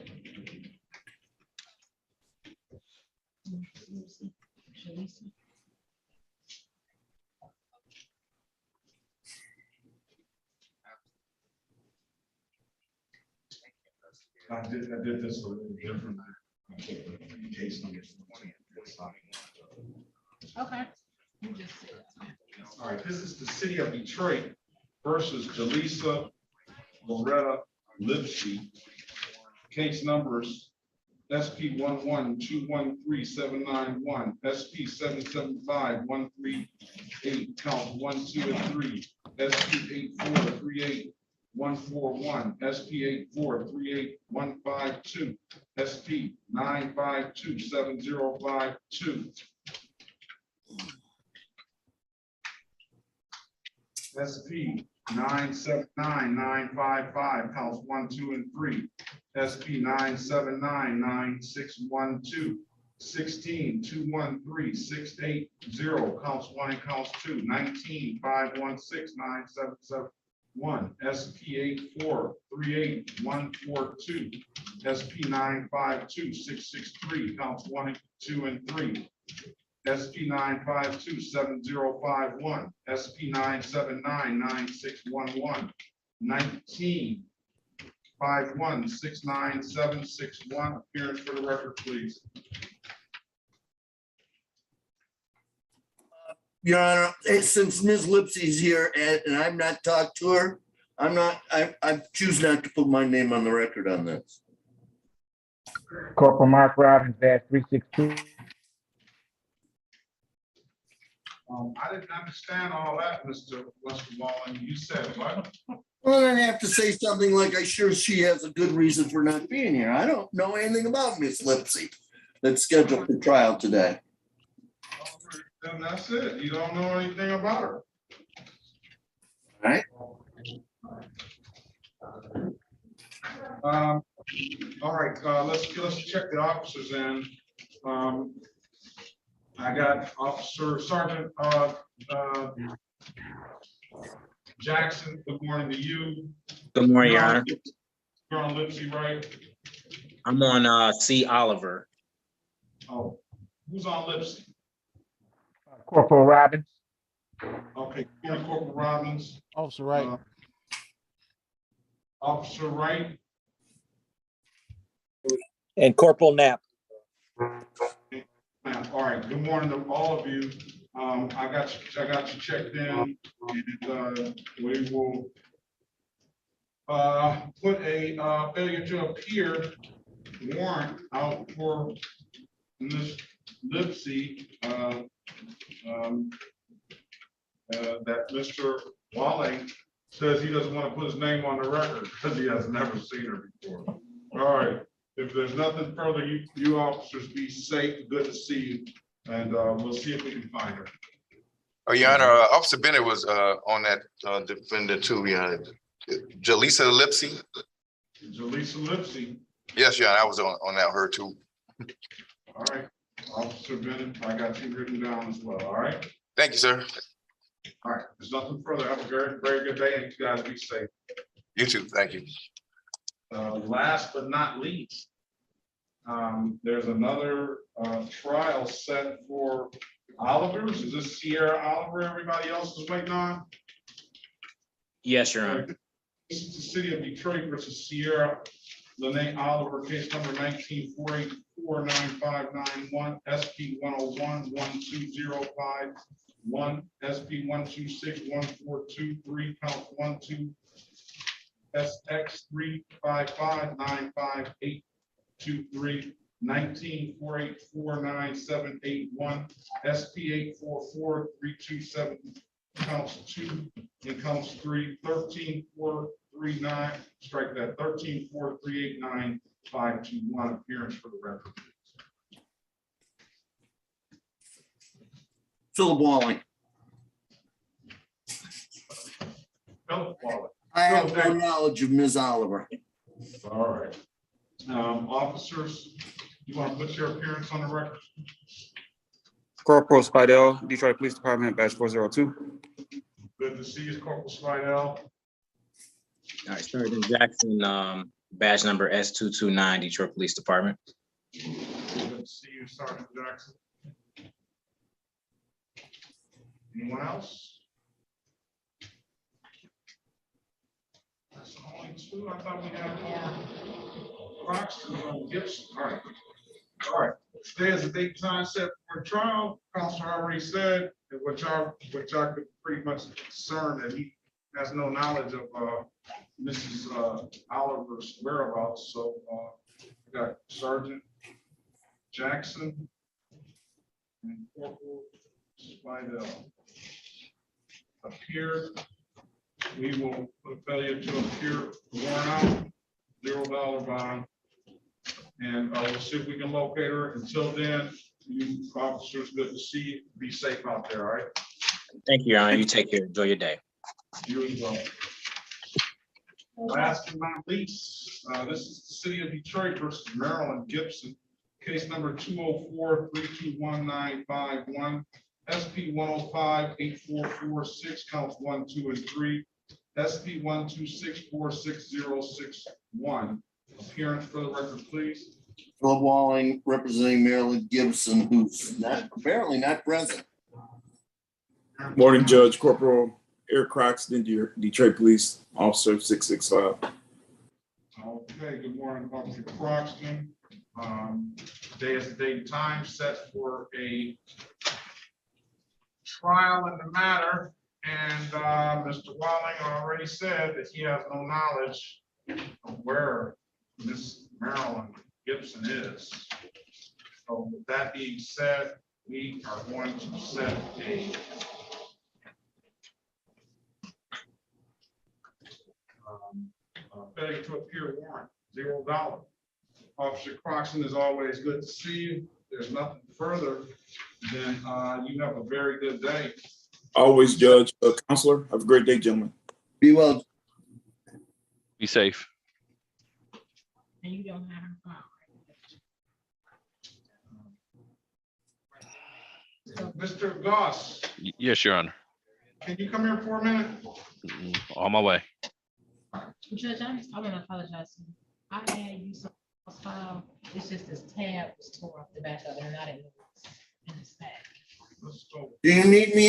I did this a little different. Case number 20. Okay. All right, this is the city of Detroit versus Jaleesa Loretta Lipsy. Case numbers SP 11213791, SP 775138, count 1, 2, and 3, SP 8438141, SP 8438152, SP 9527052. SP 979955, counts 1, 2, and 3. SP 9799612. 16213680, counts 1 and counts 2. 19516977. SP 8438142. SP 952663, counts 1 and 2 and 3. SP 9527051, SP 9799611, 1951696761. Appearance for the record, please. Your Honor, since Ms. Lipsy's here and I've not talked to her, I choose not to put my name on the record on this. Corporal Mark Robbins, badge 362. I didn't understand all that, Mr. Westmoreland. You said what? Well, then I have to say something like, I'm sure she has a good reason for not being here. I don't know anything about Miss Lipsy that's scheduled for trial today. Then that's it. You don't know anything about her. All right. All right, let's check the officers in. I got Officer Sergeant Jackson. Good morning to you. Good morning, Your Honor. You're on Lipsy, right? I'm on C. Oliver. Oh, who's on Lipsy? Corporal Robbins. Okay, good morning, Corporal Robbins. Officer Wright. Officer Wright. And Corporal Knapp. All right, good morning to all of you. I got you checked in, and we will put a failure to appear warrant out for Ms. Lipsy that Mr. Walling says he doesn't want to put his name on the record because he has never seen her before. All right. If there's nothing further, you officers be safe. Good to see you. And we'll see if we can find her. Oh, Your Honor, Officer Bennett was on that defendant too. Yeah, Jaleesa Lipsy. Jaleesa Lipsy. Yes, Your Honor, I was on that her too. All right, Officer Bennett, I got you written down as well. All right. Thank you, sir. All right. There's nothing further. Have a very, very good day, and you guys be safe. You too. Thank you. Last but not least, there's another trial set for Oliver's. Is this Sierra Oliver everybody else is waiting on? Yes, Your Honor. This is the city of Detroit versus Sierra Lene Oliver, case number 1948495991, SP 101-12051, SP 1261423, count 1, 2. SX 3559583, 19484971, SP 844327, counts 2 and counts 3, 13439, strike that, 134389521. Appearance for the record. Philip Walling. Philip Wallace. I have no knowledge of Ms. Oliver. All right. Officers, you want to put your appearance on the record? Corporal Spidell, Detroit Police Department, badge 402. Good to see you, Corporal Slidell. All right, Sergeant Jackson, badge number S229, Detroit Police Department. Good to see you, Sergeant Jackson. Anyone else? That's only two. I thought we had Croxton and Gibson. All right. All right. Today is the date time set for trial. Counselor already said that what y'all could pretty much concern that he has no knowledge of Mrs. Oliver's whereabouts. So we got Sergeant Jackson and Corporal Spidell appear. We will put failure to appear warrant out, $0 bond. And we'll see if we can locate her. Until then, you officers, good to see you. Be safe out there, all right? Thank you, Your Honor. You take care. Enjoy your day. You as well. Last but not least, this is the city of Detroit versus Maryland Gibson. Case number 204-321-951, SP 105-8446, counts 1, 2, and 3. SP 126466061. Appearance for the record, please. Philip Walling, representing Maryland Gibson, who's apparently not present. Morning, Judge. Corporal Eric Croxton, Detroit Police, Officer 665. Okay, good morning, Officer Croxton. Today is the date and time set for a trial in the matter. And Mr. Walling already said that he has no knowledge of where Miss Marilyn Gibson is. So with that being said, we are going to set a failure to appear warrant, $0. Officer Croxton, is always good to see you. There's nothing further, then you have a very good day. Always, Judge. Counselor, have a great day, gentlemen. Be well. Be safe. And you don't have her file. Mr. Goss, Yes, Your Honor. can you come here for a minute? On my way. Judge, I want to apologize. I had you some file. It's just this tab was tore off the back of it, and I didn't know it was in this bag. Let's go. Do you need me